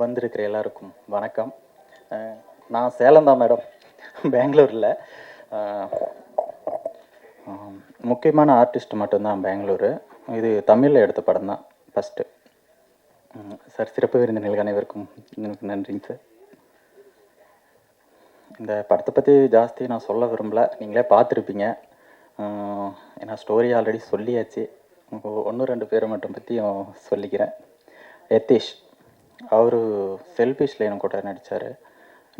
வந்திருக்கிற எல்லாருக்கும் வணக்கம். நான் சேலம் தான் மேடம், பெங்களூரில். முக்கியமான ஆர்டிஸ்ட் மட்டும்தான் பெங்களூரு. இது தமிழில் எடுத்த படம் தான் ஃபஸ்ட்டு. சார், சிறப்பு விருந்தினர்களுக்கு அனைவருக்கும் நன்றிங்க சார். இந்த படத்தை பற்றி ஜாஸ்தி நான் சொல்ல விரும்பலை, நீங்களே பார்த்துருப்பீங்க. ஏன்னா ஸ்டோரி ஆல்ரெடி சொல்லியாச்சு. ஒன்று ரெண்டு பேரை மட்டும் பற்றியும் சொல்லிக்கிறேன். யதீஷ், அவர் செல்ஃபிஷில் எனக்கு கூட நடித்தார்,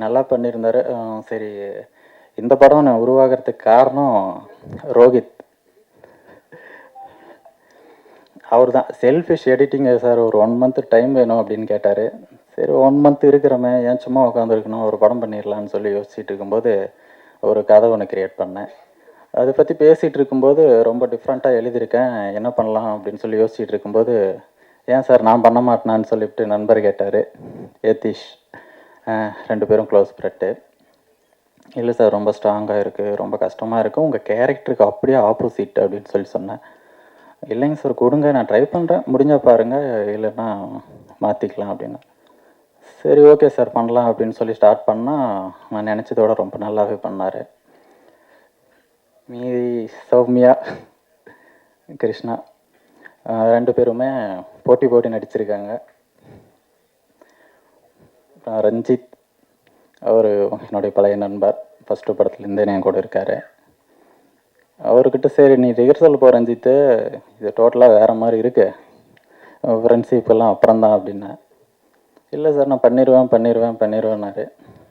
நல்லா பண்ணியிருந்தார். சரி, இந்த படம் நான் உருவாகிறதுக்கு காரணம் ரோஹித். அவர் தான் செல்ஃபிஷ் எடிட்டிங் சார் ஒரு 1 மந்த் டைம் வேணும் அப்படின்னு கேட்டார். சரி 1 மந்த் இருக்கிறோமே, ஏன் சும்மா உட்காந்துருக்கணும், ஒரு படம் பண்ணிடலான்னு சொல்லி யோசிச்சுட்டு இருக்கும்போது ஒரு கதை ஒன்று க்ரியேட் பண்ணேன். அதை பற்றி பேசிகிட்டு இருக்கும்போது ரொம்ப டிஃப்ரெண்ட்டாக எழுதியிருக்கேன், என்ன பண்ணலாம் அப்படின்னு சொல்லி யோசிச்சுட்டு இருக்கும்போது, ஏன் சார் நான் பண்ண மாட்டேனான்னு சொல்லிவிட்டு நண்பர் கேட்டார், யதீஷ். 2 பேரும் க்ளோஸ் ஃப்ரெண்டு. இல்லை சார், ரொம்ப ஸ்ட்ராங்காக இருக்குது, ரொம்ப கஷ்டமாக இருக்குது, உங்கள் கேரக்டருக்கு அப்படியே ஆப்போசிட் அப்படின்னு சொல்லி சொன்னேன். இல்லைங்க சார், கொடுங்க, நான் ட்ரை பண்ணுறேன், முடிஞ்சால் பாருங்கள், இல்லைன்னா மாற்றிக்கலாம் அப்படின்னா. சரி ஓகே சார் பண்ணலாம் அப்படின்னு சொல்லி ஸ்டார்ட் பண்ணால் நான் நினச்சதோட ரொம்ப நல்லாவே பண்ணார். மீதி சௌமியா, கிருஷ்ணா 2 பேருமே போட்டி நடிச்சிருக்காங்க. ரஞ்சித், அவர் என்னுடைய பழைய நண்பர், ஃபஸ்ட்டு படத்துலேருந்தே என் கூட இருக்கார். அவர்கிட்ட சரி நீ ரிஹர்சல் போ ரஞ்சித்து, இது டோட்டலாக வேறு மாதிரி இருக்கு, ஃப்ரெண்ட்ஷிப்பெல்லாம் அப்புறம்தான் அப்படின்னேன். இல்லை சார் நான் பண்ணிடுவேன்னாரு.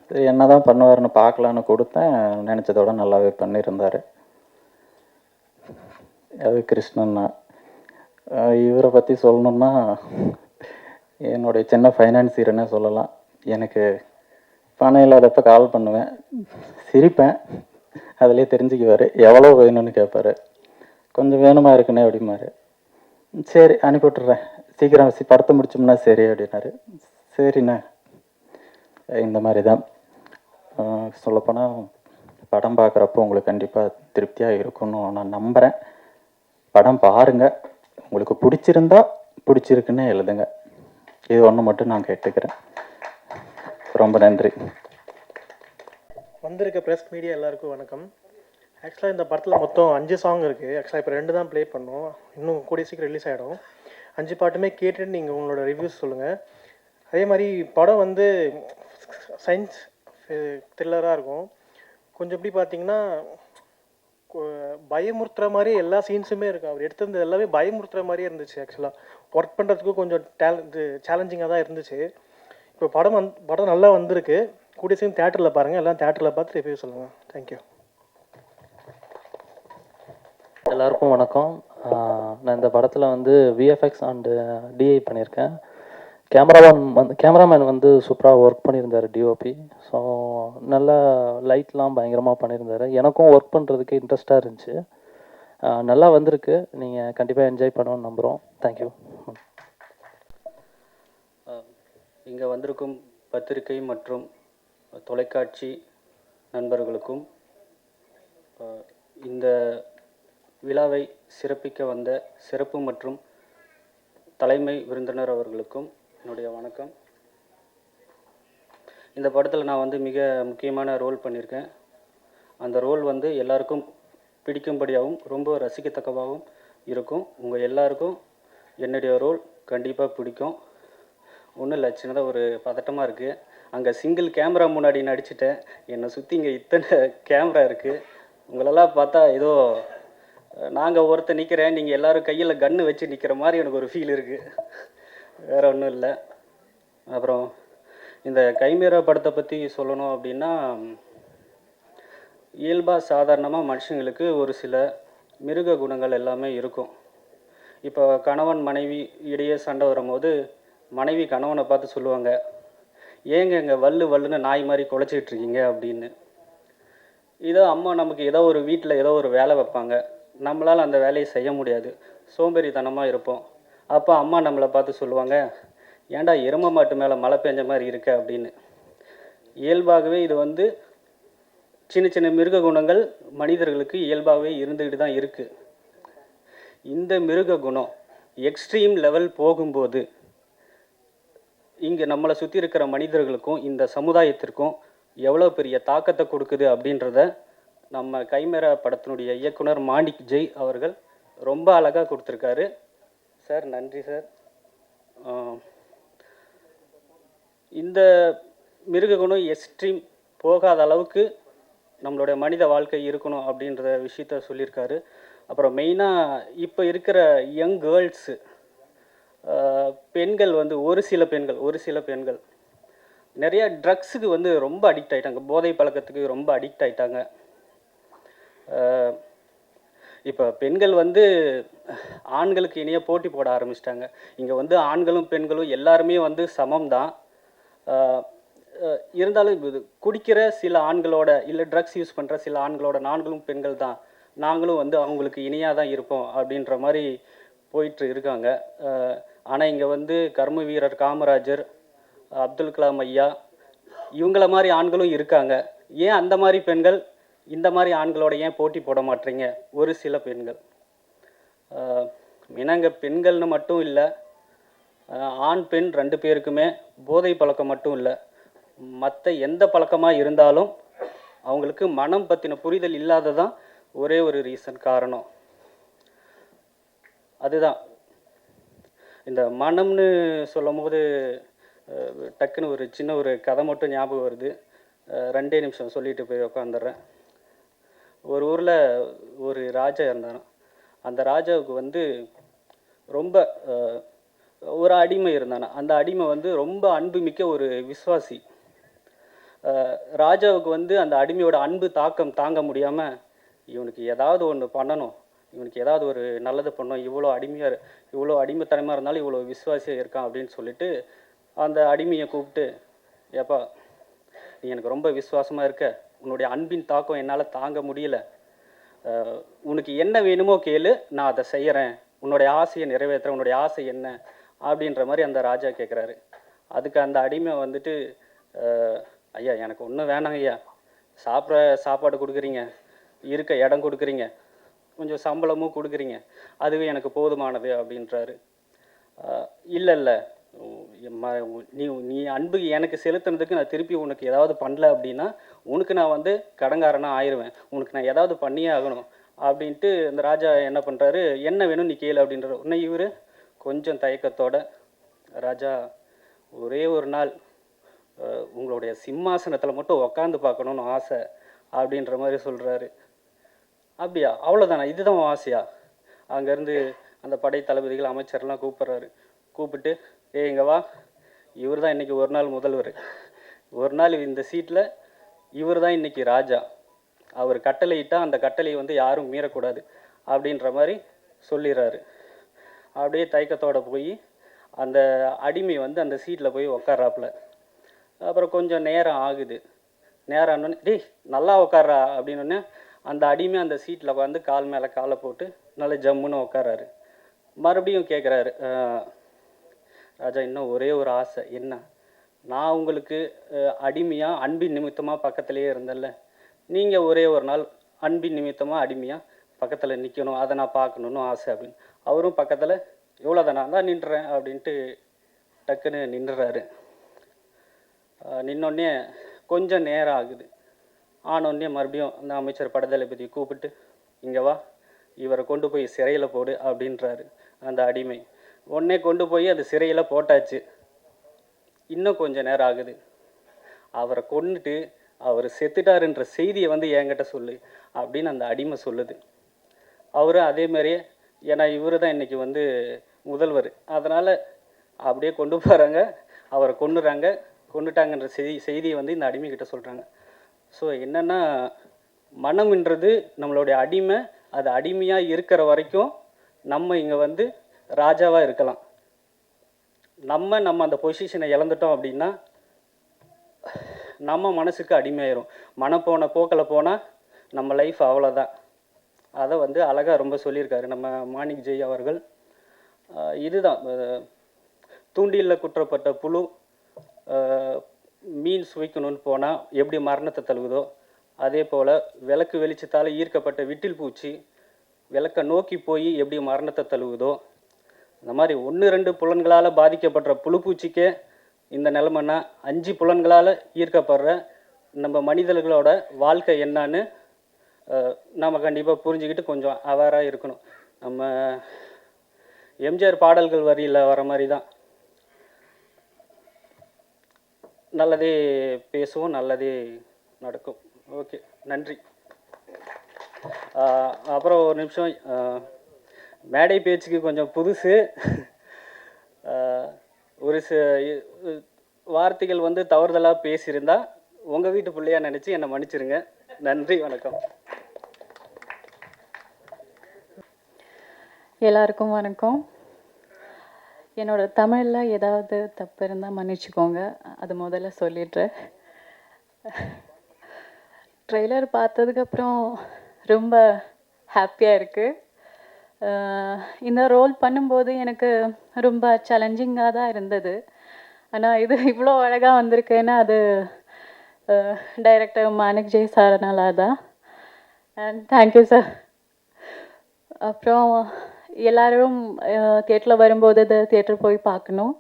சரி என்ன தான் பண்ணுவார்னு பார்க்கலான்னு கொடுத்தேன், நினச்சதோட நல்லாவே பண்ணியிருந்தார். அது கிருஷ்ணன்னா. இவரை பற்றி சொல்லணுன்னா என்னுடைய சின்ன ஃபைனான்சியர்னே சொல்லலாம். எனக்கு பணம் இல்லாதப்போ கால் பண்ணுவேன், சிரிப்பேன், அதிலே தெரிஞ்சுக்குவார். எவ்வளோ வேணும்னு கேட்பார். கொஞ்சம் வேணுமா இருக்குண்ணே அப்படிம்பாரு. சரி அனுப்பிவிட்டுறேன், சீக்கிரம் படத்தை முடிச்சோம்னா சரி அப்படின்னாரு. சரிண்ணே. இந்த மாதிரி தான் சொல்லப்போனால் படம் பார்க்குறப்போ உங்களுக்கு கண்டிப்பாக திருப்தியாக இருக்குன்னு நான் நம்புகிறேன். படம் பாருங்கள், உங்களுக்கு பிடிச்சிருக்குன்னு எழுதுங்க. இது ஒன்று மட்டும் நான் கேட்டுக்கிறேன். ரொம்ப நன்றி. வந்திருக்க ப்ரெஸ் மீடியா எல்லாருக்கும் வணக்கம். ஆக்சுவலாக இந்த படத்தில் மொத்தம் 5 சாங் இருக்குது. ஆக்சுவலாக இப்போ 2 தான் ப்ளே பண்ணோம், இன்னும் கூடிய சீக்கிரம் ரிலீஸ் ஆகிடும். 5 பாட்டுமே கேட்டுட்டு நீங்கள் உங்களோட ரிவ்யூஸ் சொல்லுங்கள். அதே மாதிரி படம் வந்து சயின்ஸ் த்ரில்லராக இருக்கும். கொஞ்சம் எப்படி பார்த்தீங்கன்னா பயமுறுத்துகிற மாதிரி எல்லா சீன்ஸுமே இருக்கும். அவர் எடுத்திருந்தது எல்லாமே பயமுறுத்துகிற மாதிரியே இருந்துச்சு. ஆக்சுவலாக ஒர்க் பண்ணுறதுக்கும் கொஞ்சம் சேலஞ்சிங்காக தான் இருந்துச்சு. இப்போ படம் நல்லா வந்திருக்கு. கூடிய சீக்கிரம் தேட்டரில் பாருங்கள், எல்லாம் தேட்டரில் பார்த்து ரிவ்யூ சொல்லுங்கள். தேங்க்யூ. எல்லாருக்கும் வணக்கம். நான் இந்த படத்தில் வந்து விஎஃப்எக்ஸ் அண்டு டிஐ பண்ணியிருக்கேன். கேமராமேன் வந்து சூப்பராக ஒர்க் பண்ணியிருந்தார், டிஓபி. ஸோ நல்லா லைட்லாம் பயங்கரமாக பண்ணியிருந்தார். எனக்கும் ஒர்க் பண்ணுறதுக்கு இன்ட்ரெஸ்ட்டாக இருந்துச்சு. நல்லா வந்திருக்கு, நீங்கள் கண்டிப்பாக என்ஜாய் பண்ணணும்னு நம்புகிறோம். தேங்க்யூ. இங்கே வந்திருக்கும் பத்திரிகை மற்றும் தொலைக்காட்சி நண்பர்களுக்கும், இந்த விழாவை சிறப்பிக்க வந்த சிறப்பு மற்றும் தலைமை விருந்தினர் அவர்களுக்கும் என்னுடைய வணக்கம். இந்த படத்தில் நான் வந்து மிக முக்கியமான ரோல் பண்ணியிருக்கேன். அந்த ரோல் வந்து எல்லாருக்கும் பிடிக்கும்படியாகவும் ரொம்ப ரசிக்கத்தக்கவாகவும் இருக்கும். உங்கள் எல்லாருக்கும் என்னுடைய ரோல் கண்டிப்பாக பிடிக்கும். ஒன்றும் இல்லை, சின்னதாக ஒரு பதட்டமாக இருக்குது. அங்கே சிங்கிள் கேமரா முன்னாடி நடிச்சிட்டேன், என்னை சுற்றி இங்கே இத்தனை கேமரா இருக்குது. உங்களெல்லாம் பார்த்தா ஏதோ நாங்கள் ஒருத்தர் நிற்கிறேன், நீங்கள் எல்லோரும் கையில் கன்று வச்சு நிற்கிற மாதிரி எனக்கு ஒரு ஃபீல் இருக்குது, வேறு ஒன்றும் இல்லை. அப்புறம் இந்த கைமீரா படத்தை பற்றி சொல்லணும் அப்படின்னா, இயல்பாக சாதாரணமாக மனுஷங்களுக்கு ஒரு சில மிருக குணங்கள் எல்லாமே இருக்கும். இப்போ கணவன் மனைவி இடையே சண்டை வரும்போது மனைவி கணவனை பார்த்து சொல்லுவாங்க, ஏங்க இங்கே வல்லுன்னு நாய் மாதிரி குலைச்சிக்கிட்டு இருக்கீங்க அப்படின்னு. இதோ அம்மா நமக்கு ஏதோ ஒரு வீட்டில் ஏதோ ஒரு வேலை வைப்பாங்க, நம்மளால் அந்த வேலையை செய்ய முடியாது, சோம்பேறித்தனமாக இருப்போம். அப்போ அம்மா நம்மளை பார்த்து சொல்லுவாங்க, ஏன்டா எருமை மாட்டு மேலே மழை பெஞ்ச மாதிரி இருக்க அப்படின்னு. இயல்பாகவே இது வந்து சின்ன சின்ன மிருக குணங்கள் மனிதர்களுக்கு இயல்பாகவே இருந்துக்கிட்டு தான் இருக்குது. இந்த மிருக குணம் எக்ஸ்ட்ரீம் லெவல் போகும்போது இங்கே நம்மளை சுற்றி இருக்கிற மனிதர்களுக்கும் இந்த சமுதாயத்திற்கும் எவ்வளோ பெரிய தாக்கத்தை கொடுக்குது அப்படின்றத நம்ம கைமேரா படத்தினுடைய இயக்குனர் மாணிக் ஜெய் அவர்கள் ரொம்ப அழகாக கொடுத்துருக்காரு. சார் நன்றி சார். இந்த மிருககுணம் எக்ஸ்ட்ரீம் போகாத அளவுக்கு நம்மளுடைய மனித வாழ்க்கை இருக்கணும் அப்படின்ற விஷயத்த சொல்லியிருக்காரு. அப்புறம் மெயினாக இப்போ இருக்கிற யங் கேர்ள்ஸு, பெண்கள் வந்து ஒரு சில பெண்கள் நிறையா ட்ரக்ஸுக்கு வந்து ரொம்ப அடிக்ட் ஆகிட்டாங்க, போதை பழக்கத்துக்கு ரொம்ப அடிக்ட் ஆகிட்டாங்க. இப்போ பெண்கள் வந்து ஆண்களுக்கு இணையாக போட்டி போட ஆரம்பிச்சிட்டாங்க. இங்கே வந்து ஆண்களும் பெண்களும் எல்லாருமே வந்து சமம் தான். இருந்தாலும் இது குடிக்கிற சில ஆண்களோட இல்லை ட்ரக்ஸ் யூஸ் பண்ணுற சில ஆண்களோட நாங்களும் பெண்கள் தான், நாங்களும் வந்து அவங்களுக்கு இணையாக தான் இருப்போம் அப்படின்ற மாதிரி போயிட்டு இருக்காங்க. ஆனால் இங்கே வந்து கர்ம வீரர் காமராஜர், அப்துல் கலாம் ஐயா இவங்கள மாதிரி ஆண்களும் இருக்காங்க. ஏன் அந்த மாதிரி பெண்கள் இந்த மாதிரி ஆண்களோட ஏன் போட்டி போட மாட்டீங்க? ஒரு சில பெண்கள் இங்கே பெண்கள்னு மட்டும் இல்லை, ஆண் பெண் 2 பேருக்குமே போதை பழக்கம் மட்டும் இல்லை, மற்ற எந்த பழக்கமாக இருந்தாலும் அவங்களுக்கு மனம் பற்றின புரிதல் இல்லாததான் ஒரே ஒரு ரீசன் காரணம். அதுதான் இந்த மனம்னு சொல்லும் போது டக்குன்னு ஒரு சின்ன ஒரு கதை மட்டும் ஞாபகம் வருது. 2 நிமிஷம் சொல்லிட்டு போய் உட்காந்துடுறேன். ஒரு ஊரில் ஒரு ராஜா இருந்தாராம். அந்த ராஜாவுக்கு வந்து ரொம்ப ஒரு அடிமை இருந்தானா. அந்த அடிமை வந்து ரொம்ப அன்புமிக்க ஒரு விசுவாசி. ராஜாவுக்கு வந்து அந்த அடிமையோட அன்பு தாக்கம் தாங்க முடியாமல், இவனுக்கு ஏதாவது ஒன்று பண்ணணும், இவனுக்கு ஏதாவது ஒரு நல்லது பண்ணணும், இவ்வளோ அடிமைத்தனமாக இருந்தாலும் இவ்வளோ விசுவாசியாக இருக்கான் அப்படின்னு சொல்லிட்டு அந்த அடிமையை கூப்பிட்டு, ஏப்பா நீ எனக்கு ரொம்ப விசுவாசமாக இருக்க, உன்னுடைய அன்பின் தாக்கம் என்னால் தாங்க முடியல, உனக்கு என்ன வேணுமோ கேளு, நான் அதை செய்கிறேன், உன்னுடைய ஆசையை நிறைவேற்றுறேன், உன்னுடைய ஆசை என்ன அப்படின்ற மாதிரி அந்த ராஜா கேட்குறாரு. அதுக்கு அந்த அடிமை வந்துட்டு, ஐயா எனக்கு ஒன்றும் வேணாங்க ஐயா, சாப்பாடு கொடுக்குறீங்க, இருக்க இடம் கொடுக்குறீங்க, கொஞ்சம் சம்பளமும் கொடுக்குறீங்க, அதுவே எனக்கு போதுமானது அப்படின்றாரு. இல்லை இல்லை, நீ அன்பு எனக்கு செலுத்துனதுக்கு நான் திருப்பி உனக்கு ஏதாவது பண்ணல அப்படின்னா உனக்கு நான் வந்து கடங்காரனாக ஆயிடுவேன், உனக்கு நான் ஏதாவது பண்ணியே ஆகணும் அப்படின்ட்டு அந்த ராஜா என்ன பண்ணுறாரு, என்ன வேணும் நீ கேளு அப்படின்றாரு. உடனே இவர் கொஞ்சம் தயக்கத்தோட, ராஜா ஒரே ஒரு நாள் உங்களுடைய சிம்மாசனத்தில் மட்டும் உக்காந்து பார்க்கணுன்னு ஆசை அப்படின்ற மாதிரி சொல்கிறாரு. அப்படியா, அவ்வளோதானா, இதுதான் உன் ஆசையா? அங்கேருந்து அந்த படை தளபதிகள் அமைச்சர்லாம் கூப்பிட்றாரு. கூப்பிட்டு, இங்கே வா, இவர் தான் இன்றைக்கி ஒரு நாள் முதல்வர், ஒரு நாள் இந்த சீட்டில் இவர் தான் இன்றைக்கி ராஜா, அவர் கட்டளையிட்டால் அந்த கட்டளையை வந்து யாரும் மீறக்கூடாது அப்படின்ற மாதிரி சொல்லிடுறாரு. அப்படியே தயக்கத்தோடு போய் அந்த அடிமை வந்து அந்த சீட்டில் போய் உக்காராப்புல. அப்புறம் கொஞ்சம் நேரம் ஆகுது. நேரம் ஆனோடனே, டேய் நல்லா உக்காரா அப்படின்னோடனே அந்த அடிமை அந்த சீட்டில் உட்காந்து கால் மேலே காலை போட்டு நல்லா ஜம்முன்னு உட்காராரு. மறுபடியும் கேட்குறாரு, ராஜா இன்னும் ஒரே ஒரு ஆசை, என்ன? நான் உங்களுக்கு அடிமையாக அன்பின் நிமித்தமாக பக்கத்துலேயே இருந்தேன்ல, நீங்கள் ஒரே ஒரு நாள் அன்பின் நிமித்தமாக அடிமையாக பக்கத்தில் நிற்கணும், அதை நான் பார்க்கணுன்னு ஆசை அப்படின்னு. அவரும் பக்கத்தில், இவ்வளோதானா, தான் நின்றுறேன் அப்படின்ட்டு டக்குன்னு நின்றுறாரு. நின்னோடனே கொஞ்சம் நேரம் ஆகுது. ஆனோடனே மறுபடியும் அந்த அமைச்சர் படைத்தளபதியை கூப்பிட்டு, இங்கே வா, இவரை கொண்டு போய் சிறையில் போடு அப்படின்றாரு அந்த அடிமை. உடனே கொண்டு போய் அது சிறையில் போட்டாச்சு. இன்னும் கொஞ்சம் நேரம் ஆகுது. அவரை கொன்னுட்டு அவர் செத்துட்டாருன்ற செய்தியை வந்து என்கிட்ட சொல்லு அப்படின்னு அந்த அடிமை சொல்லுது. அவரும் அதே மாதிரியே, ஏன்னா இவர் தான் இன்றைக்கி வந்து முதல்வர், அதனால் அப்படியே கொண்டு போகிறாங்க, அவரை கொண்டுட்டாங்கன்ற செய்தியை வந்து இந்த அடிமைக்கிட்ட சொல்கிறாங்க. ஸோ என்னென்னா, மனம்ன்றது நம்மளுடைய அடிமை, அது அடிமையாக இருக்கிற வரைக்கும் நம்ம இங்கே வந்து ராஜாவாக இருக்கலாம். நம்ம அந்த பொசிஷனை இழந்துட்டோம் அப்படின்னா நம்ம மனசுக்கு அடிமையாயிரும். மனம் போன போக்கில் போனால் நம்ம லைஃப் அவ்வளோதான். அதை வந்து அழகாக ரொம்ப சொல்லியிருக்காரு நம்ம மாணிக் ஜெய் அவர்கள். இதுதான் தூண்டிலில் குற்றப்பட்ட புழு மீன் சுவைக்கணும்னு போனால் எப்படி மரணத்தை தழுவுதோ, அதே போல் விளக்கு வெளிச்சத்தால் ஈர்க்கப்பட்ட விட்டில் பூச்சி விளக்கை நோக்கி போய் எப்படி மரணத்தை தழுவுதோ, இந்த மாதிரி 1-2 புலன்களால் பாதிக்கப்பட்ட புழுப்பூச்சிக்கே இந்த நிலமைன்னா 5 புலன்களால் ஈர்க்கப்படுற நம்ம மனிதர்களோட வாழ்க்கை என்னன்னு நம்ம கண்டிப்பாக புரிஞ்சுக்கிட்டு கொஞ்சம் அவேராக இருக்கணும். நம்ம எம்ஜிஆர் பாடல்கள் வரியில் வர மாதிரி தான், நல்லதே பேசுவோம், நல்லதே நடக்கும். ஓகே, நன்றி. அப்புறம் ஒரு நிமிஷம், மேடை பேச்சுக்கு கொஞ்சம் புதுசு. ஒரு வார்த்தைகள் வந்து தவறுதலாக பேசியிருந்தா உங்கள் வீட்டு பிள்ளையா நினச்சி என்னை மன்னிச்சிருங்க. நன்றி, வணக்கம். எல்லாருக்கும் வணக்கம். என்னோட தமிழில் ஏதாவது தப்பு இருந்தால் மன்னிச்சுக்கோங்க, அது முதல்ல சொல்லிடுறேன். ட்ரெய்லர் பார்த்ததுக்கப்புறம் ரொம்ப ஹாப்பியாக இருக்குது. இந்த ரோல் பண்ணும்போது எனக்கு ரொம்ப சேலஞ்சிங்காக தான் இருந்தது. ஆனால் இது இவ்வளோ அழகாக வந்திருக்குன்னா அது டைரக்டர் மாணிக் ஜெய் சார்னால தான். And thank you sir. அப்புறம் எல்லோரும் தியேட்டரில் வரும்போது தியேட்டர் போய் பார்க்கணும்.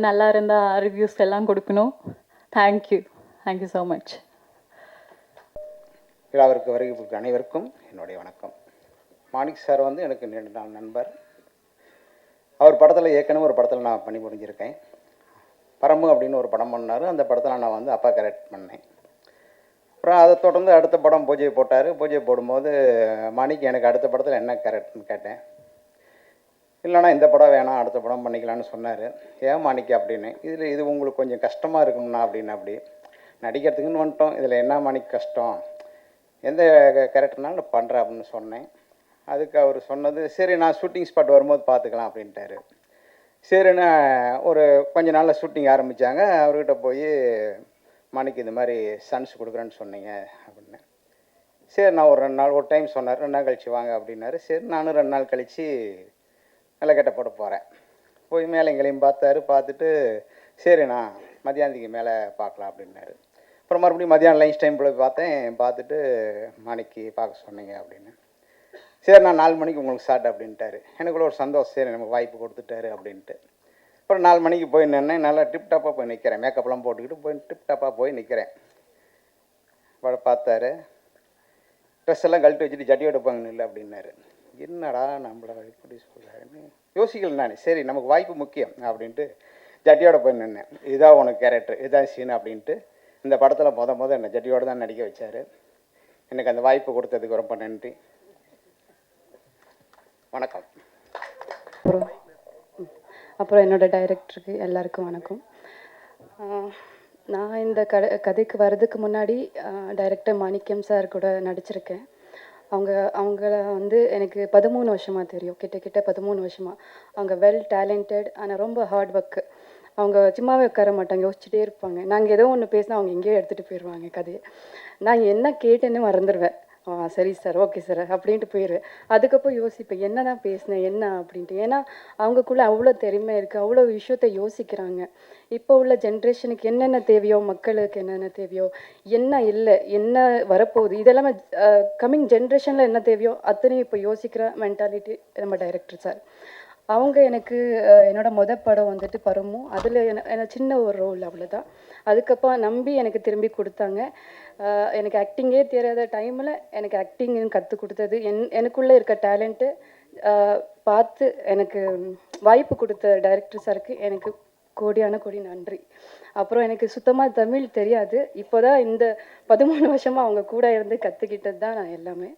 நல்லா இருந்தால் ரிவ்யூஸ் எல்லாம் கொடுக்கணும். Thank you so much. விழாவிற்கு வருகைக்கு அனைவருக்கும் என்னுடைய வணக்கம். மாணிக் சார் வந்து எனக்கு நீண்ட நாள் நண்பர். அவர் படத்தில் ஏற்கனவே ஒரு படத்தில் நான் பண்ணி முடிஞ்சிருக்கேன். பரம்பு அப்படின்னு ஒரு படம் பண்ணார். அந்த படத்தில் நான் வந்து அப்பா கேரக்டர் பண்ணேன். அப்புறம் அதை தொடர்ந்து அடுத்த படம் பூஜை போட்டார். பூஜை போடும்போது மாணிக் எனக்கு அடுத்த படத்தில் என்ன கேரக்டர்னு கேட்டேன். இல்லைனா இந்த படம் வேணாம், அடுத்த படம் பண்ணிக்கலான்னு சொன்னார். ஏன் மாணிக்க அப்படின்னு. இது உங்களுக்கு கொஞ்சம் கஷ்டமாக இருக்கும்ண்ணா அப்படின்னு. அப்படி நடிக்கிறதுக்குன்னு வந்துட்டோம், இதில் என்ன மாணிக் கஷ்டம், எந்த கேரக்டர்னாலும் நான் பண்ணுறேன் அப்படின்னு சொன்னேன். அதுக்கு அவர் சொன்னது, சரி நான் ஷூட்டிங் ஸ்பாட் வரும்போது பார்த்துக்கலாம் அப்படின்ட்டாரு. சரின்னு ஒரு கொஞ்ச நாளில் ஷூட்டிங் ஆரம்பித்தாங்க. அவர்கிட்ட போய் மாணிக்கு இந்த மாதிரி சன்ஸ் கொடுக்குறேன்னு சொன்னீங்க அப்படின்னு. சரி நான் ஒரு 2 நாள் ஒரு டைம் சொன்னார், 2 நாள் கழித்து வாங்க அப்படின்னாரு. சரி நானும் 2 நாள் கழித்து நல்ல கெட்ட போட போகிறேன். போய் மேலே எங்களையும் பார்த்தாரு. பார்த்துட்டு சரிண்ணா மதியானத்துக்கு மேலே பார்க்கலாம் அப்படின்னாரு. அப்புறம் மறுபடியும் மதியானம் லஞ்ச் டைம் போய் பார்த்தேன். பார்த்துட்டு மாணிக்கு பார்க்க சொன்னீங்க அப்படின்னு. சரி நான் 4 மணிக்கு உங்களுக்கு ஸ்டார்ட் அப்படின்ட்டாரு. எனக்குள்ள ஒரு சந்தோஷம், சரி நமக்கு வாய்ப்பு கொடுத்துட்டாரு அப்படின்ட்டு. அப்புறம் 4 மணிக்கு போய் நின்னேன். நல்லா டிப்டாப்பாக போய் நிற்கிறேன். மேக்கப்லாம் போட்டுக்கிட்டு போய் டிப்டாப்பாக போய் நிற்கிறேன். பார்த்தாரு. ட்ரெஸ் எல்லாம் கழட்டி வச்சுட்டு ஜட்டியோட போங்க இல்லை அப்படின்னாரு. என்னடா நம்மளை இப்படி சொல்கிறாருன்னு யோசிக்கல நான். சரி நமக்கு வாய்ப்பு முக்கியம் அப்படின்ட்டு ஜட்டியோட போய் நின்னேன். இதுதான் உனக்கு கேரக்டர், இதுதான் சீன் அப்படின்ட்டு. இந்த படத்தில் முத என்னை ஜட்டியோடு தான் நடிக்க வச்சார். எனக்கு அந்த வாய்ப்பு கொடுத்ததுக்கு ரொம்ப நன்றி. வணக்கம். அப்புறம் என்னோடய டைரக்டருக்கு எல்லாருக்கும் வணக்கம். நான் இந்த கதைக்கு வர்றதுக்கு முன்னாடி டைரக்டர் மாணிக்கம் சார் கூட நடிச்சிருக்கேன். அவங்கள வந்து எனக்கு 13 வருஷமாக தெரியும், கிட்ட 13 வருஷமாக. அவங்க வெல் டேலண்டட், ஆனால் ரொம்ப ஹார்ட் ஒர்க்கு. அவங்க சும்மாவே உட்கார மாட்டாங்க, யோசிச்சுட்டே இருப்பாங்க. நாங்கள் ஏதோ ஒன்று பேசினா அவங்க எங்கேயோ எடுத்துகிட்டு போயிடுவாங்க கதையை. நான் என்ன கேட்டேன்னு மறந்துடுவேன். சரி சார், ஓகே சார் அப்படின்ட்டு போயிடுவேன். அதுக்கப்புறம் யோசிப்பேன் என்ன தான் பேசினேன் என்ன அப்படின்ட்டு. ஏன்னா அவங்கக்குள்ளே அவ்வளோ திறமை இருக்குது, அவ்வளோ விஷயத்த யோசிக்கிறாங்க. இப்போ உள்ள ஜென்ரேஷனுக்கு என்னென்ன தேவையோ, மக்களுக்கு என்னென்ன தேவையோ, என்ன இல்லை, என்ன வரப்போகுது, இதெல்லாமே கம்மிங் ஜென்ரேஷனில் என்ன தேவையோ அத்தனையும் இப்போ யோசிக்கிற மென்டாலிட்டி நம்ம டைரக்டர் சார். அவங்க எனக்கு என்னோடய படம் வந்துட்டு பரமு. அதில் எனக்கு சின்ன ஒரு ரோல், அவ்வளோதான். அதுக்கப்புறம் நம்பி எனக்கு திரும்பி கொடுத்தாங்க. எனக்கு ஆக்டிங்கே தெரியாத டைமில் எனக்கு ஆக்டிங் கற்றுக் கொடுத்தது, எனக்குள்ளே இருக்க டேலண்ட்டு பார்த்து எனக்கு வாய்ப்பு கொடுத்த டைரக்டர் சாருக்கு எனக்கு கோடியான கோடி நன்றி. அப்புறம் எனக்கு சுத்தமாக தமிழ் தெரியாது. இப்போ தான் இந்த 13 வருஷமாக அவங்க கூட இருந்து கற்றுக்கிட்டது தான் நான் எல்லாமே.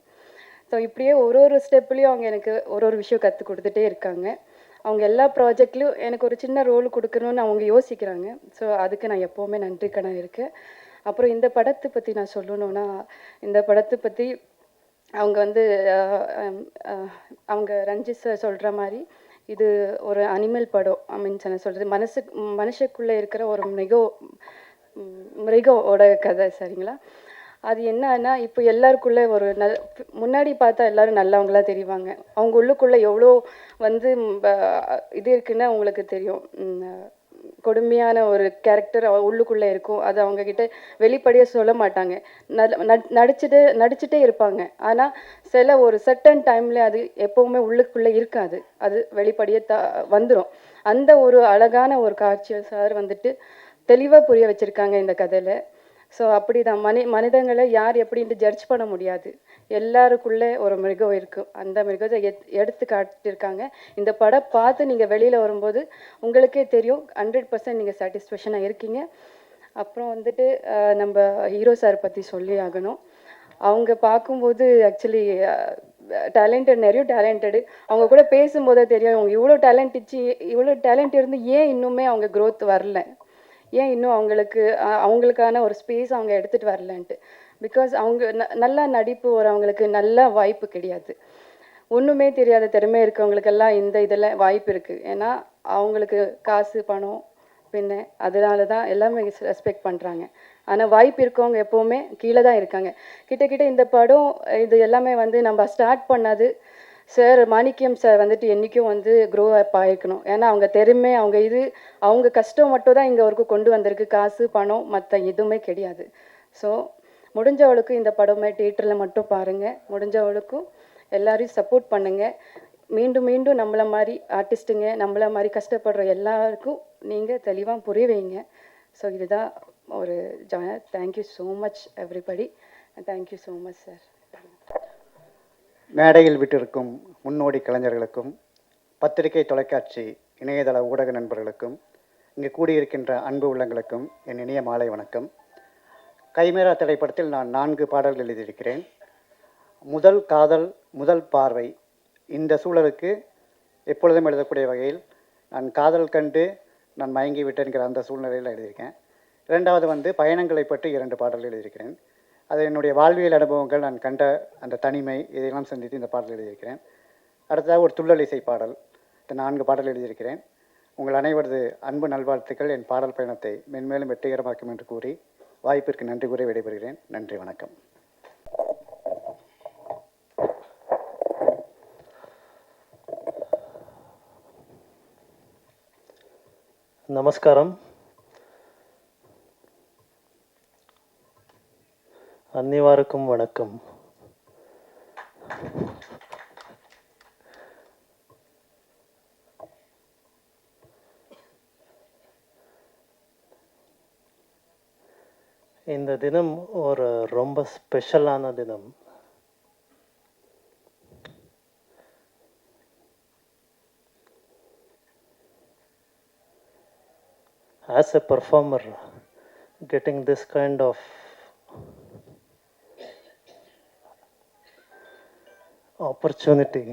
ஸோ இப்படியே ஒரு ஸ்டெப்லேயும் அவங்க எனக்கு ஒரு விஷயம் கற்றுக் கொடுத்துட்டே இருக்காங்க. அவங்க எல்லா ப்ராஜெக்ட்லேயும் எனக்கு ஒரு சின்ன ரோல் கொடுக்கணும்னு அவங்க யோசிக்கிறாங்க. ஸோ அதுக்கு நான் எப்போவுமே நன்றி கடன் இருக்கேன். அப்புறம் இந்த படத்தை பற்றி நான் சொல்லணுன்னா, இந்த படத்தை பற்றி அவங்க வந்து அவங்க ரஞ்சித் சார் சொல்கிற மாதிரி இது ஒரு அனிமல் படம். மீன்ஸ் என்ன சொல்கிறது, மனுஷக்குள்ளே இருக்கிற ஒரு மிருகோட கதை, சரிங்களா? அது என்னன்னா, இப்போ எல்லாருக்குள்ளே ஒரு முன்னாடி பார்த்தா எல்லோரும் நல்லவங்களா தெரிவாங்க. அவங்க உள்ளுக்குள்ளே எவ்வளோ வந்து இது இருக்குன்னு அவங்களுக்கு தெரியும். கொடுமையான ஒரு கேரக்டர் உள்ளுக்குள்ளே இருக்கும். அது அவங்கக்கிட்ட வெளிப்படையாக சொல்ல மாட்டாங்க. நடிச்சுட்டே இருப்பாங்க. ஆனால் சில ஒரு சர்டன் டைமில் அது எப்போவுமே உள்ளுக்குள்ளே இருக்காது. அது வெளிப்படையாக வந்துடும். அந்த ஒரு அழகான ஒரு காட்சியை சார் வந்துட்டு தெளிவாக புரிய வச்சுருக்காங்க இந்த கதையில். ஸோ அப்படி தான் மனிதங்களை யார் எப்படின்ட்டு ஜட்ஜ் பண்ண முடியாது. எல்லாருக்குள்ளே ஒரு மிருகம் இருக்கும். அந்த மிருகத்தை எடுத்து காட்டியிருக்காங்க. இந்த படம் பார்த்து நீங்கள் வெளியில் வரும்போது உங்களுக்கே தெரியும் 100% நீங்கள் சாட்டிஸ்ஃபேக்ஷனாக இருக்கீங்க. அப்புறம் வந்துட்டு நம்ம ஹீரோ சார் பற்றி சொல்லி ஆகணும். அவங்க பார்க்கும்போது ஆக்சுவலி நிறைய டேலண்டடு. அவங்க கூட பேசும்போதே தெரியும் அவங்க இவ்வளோ டேலண்ட் இருந்து ஏன் இன்னுமே அவங்க க்ரோத் வரல, ஏன் இன்னும் அவங்களுக்கான ஒரு ஸ்பேஸ் அவங்க எடுத்துகிட்டு வரலன்ட்டு. பிகாஸ் அவங்க நல்லா நடிப்பு வரவங்களுக்கு நல்ல வாய்ப்பு கிடையாது. ஒன்றுமே தெரியாத திறமை இருக்கவங்களுக்கெல்லாம் இதில் வாய்ப்பு இருக்குது. ஏன்னா அவங்களுக்கு காசு பணம் பின்ன அதனால தான் எல்லாமே ரெஸ்பெக்ட் பண்ணுறாங்க. ஆனால் வாய்ப்பு இருக்கவங்க எப்போவுமே கீழே தான் இருக்காங்க. கிட்ட இந்த படம் இது எல்லாமே வந்து நம்ம ஸ்டார்ட் பண்ணது சார் மாணிக்கம் சார் வந்துட்டு என்றைக்கும் வந்து க்ரோ அப் ஆகிருக்கணும். ஏன்னா அவங்க திறமை அவங்க கஷ்டம் மட்டும் தான் இங்கே வரைக்கும் கொண்டு வந்திருக்கு. காசு பணம் மற்ற எதுவுமே கிடையாது. ஸோ முடிஞ்சவளுக்கும் இந்த படமே தியேட்டரில் மட்டும் பாருங்கள். முடிஞ்சவளுக்கும் எல்லாரையும் சப்போர்ட் பண்ணுங்கள். மீண்டும் மீண்டும் நம்மளை மாதிரி ஆர்டிஸ்ட்டுங்க, நம்மளை மாதிரி கஷ்டப்படுற எல்லாருக்கும் நீங்கள் தெளிவாக புரிய வைங்க. ஸோ இதுதான் ஒரு thank you so much everybody. Thank you so much sir. மேடையில் விட்டிருக்கும் முன்னோடி கலைஞர்களுக்கும், பத்திரிகை தொலைக்காட்சி இணையதள ஊடக நண்பர்களுக்கும், இங்கு கூடியிருக்கின்ற அன்பு உள்ளங்களுக்கும் என் இனிய மாலை வணக்கம். கைமேரா திரைப்படத்தில் நான் 4 பாடல்கள் எழுதியிருக்கிறேன். முதல் காதல் முதல் பார்வை இந்த சூழலுக்கு எப்பொழுதும் எழுதக்கூடிய வகையில் நான் காதல் கண்டு நான் மயங்கி விட்டேன்கிற அந்த சூழ்நிலையில் எழுதியிருக்கேன். இரண்டாவது வந்து பயணங்களை பற்றி 2 பாடல்கள் எழுதியிருக்கிறேன். அது என்னுடைய வாழ்வியல் அனுபவங்கள், நான் கண்ட அந்த தனிமை, இதையெல்லாம் சந்தித்து இந்த பாடல் எழுதியிருக்கிறேன். அடுத்ததாக ஒரு துள்ளல் இசை பாடல். இந்த 4 பாடல் எழுதியிருக்கிறேன். உங்கள் அனைவரது அன்பு நல்வாழ்த்துக்கள் என் பாடல் பயணத்தை மென்மேலும் வெற்றிகரமாக்கும் என்று கூறி வாய்ப்பிற்கு நன்றி கூறி விடைபெறுகிறேன். நன்றி, வணக்கம். நமஸ்காரம். அன்னிவாருக்கும் வணக்கம். இந்த தினம் ஒரு ரொம்ப ஸ்பெஷலான தினம். As a performer, getting this kind of opportunity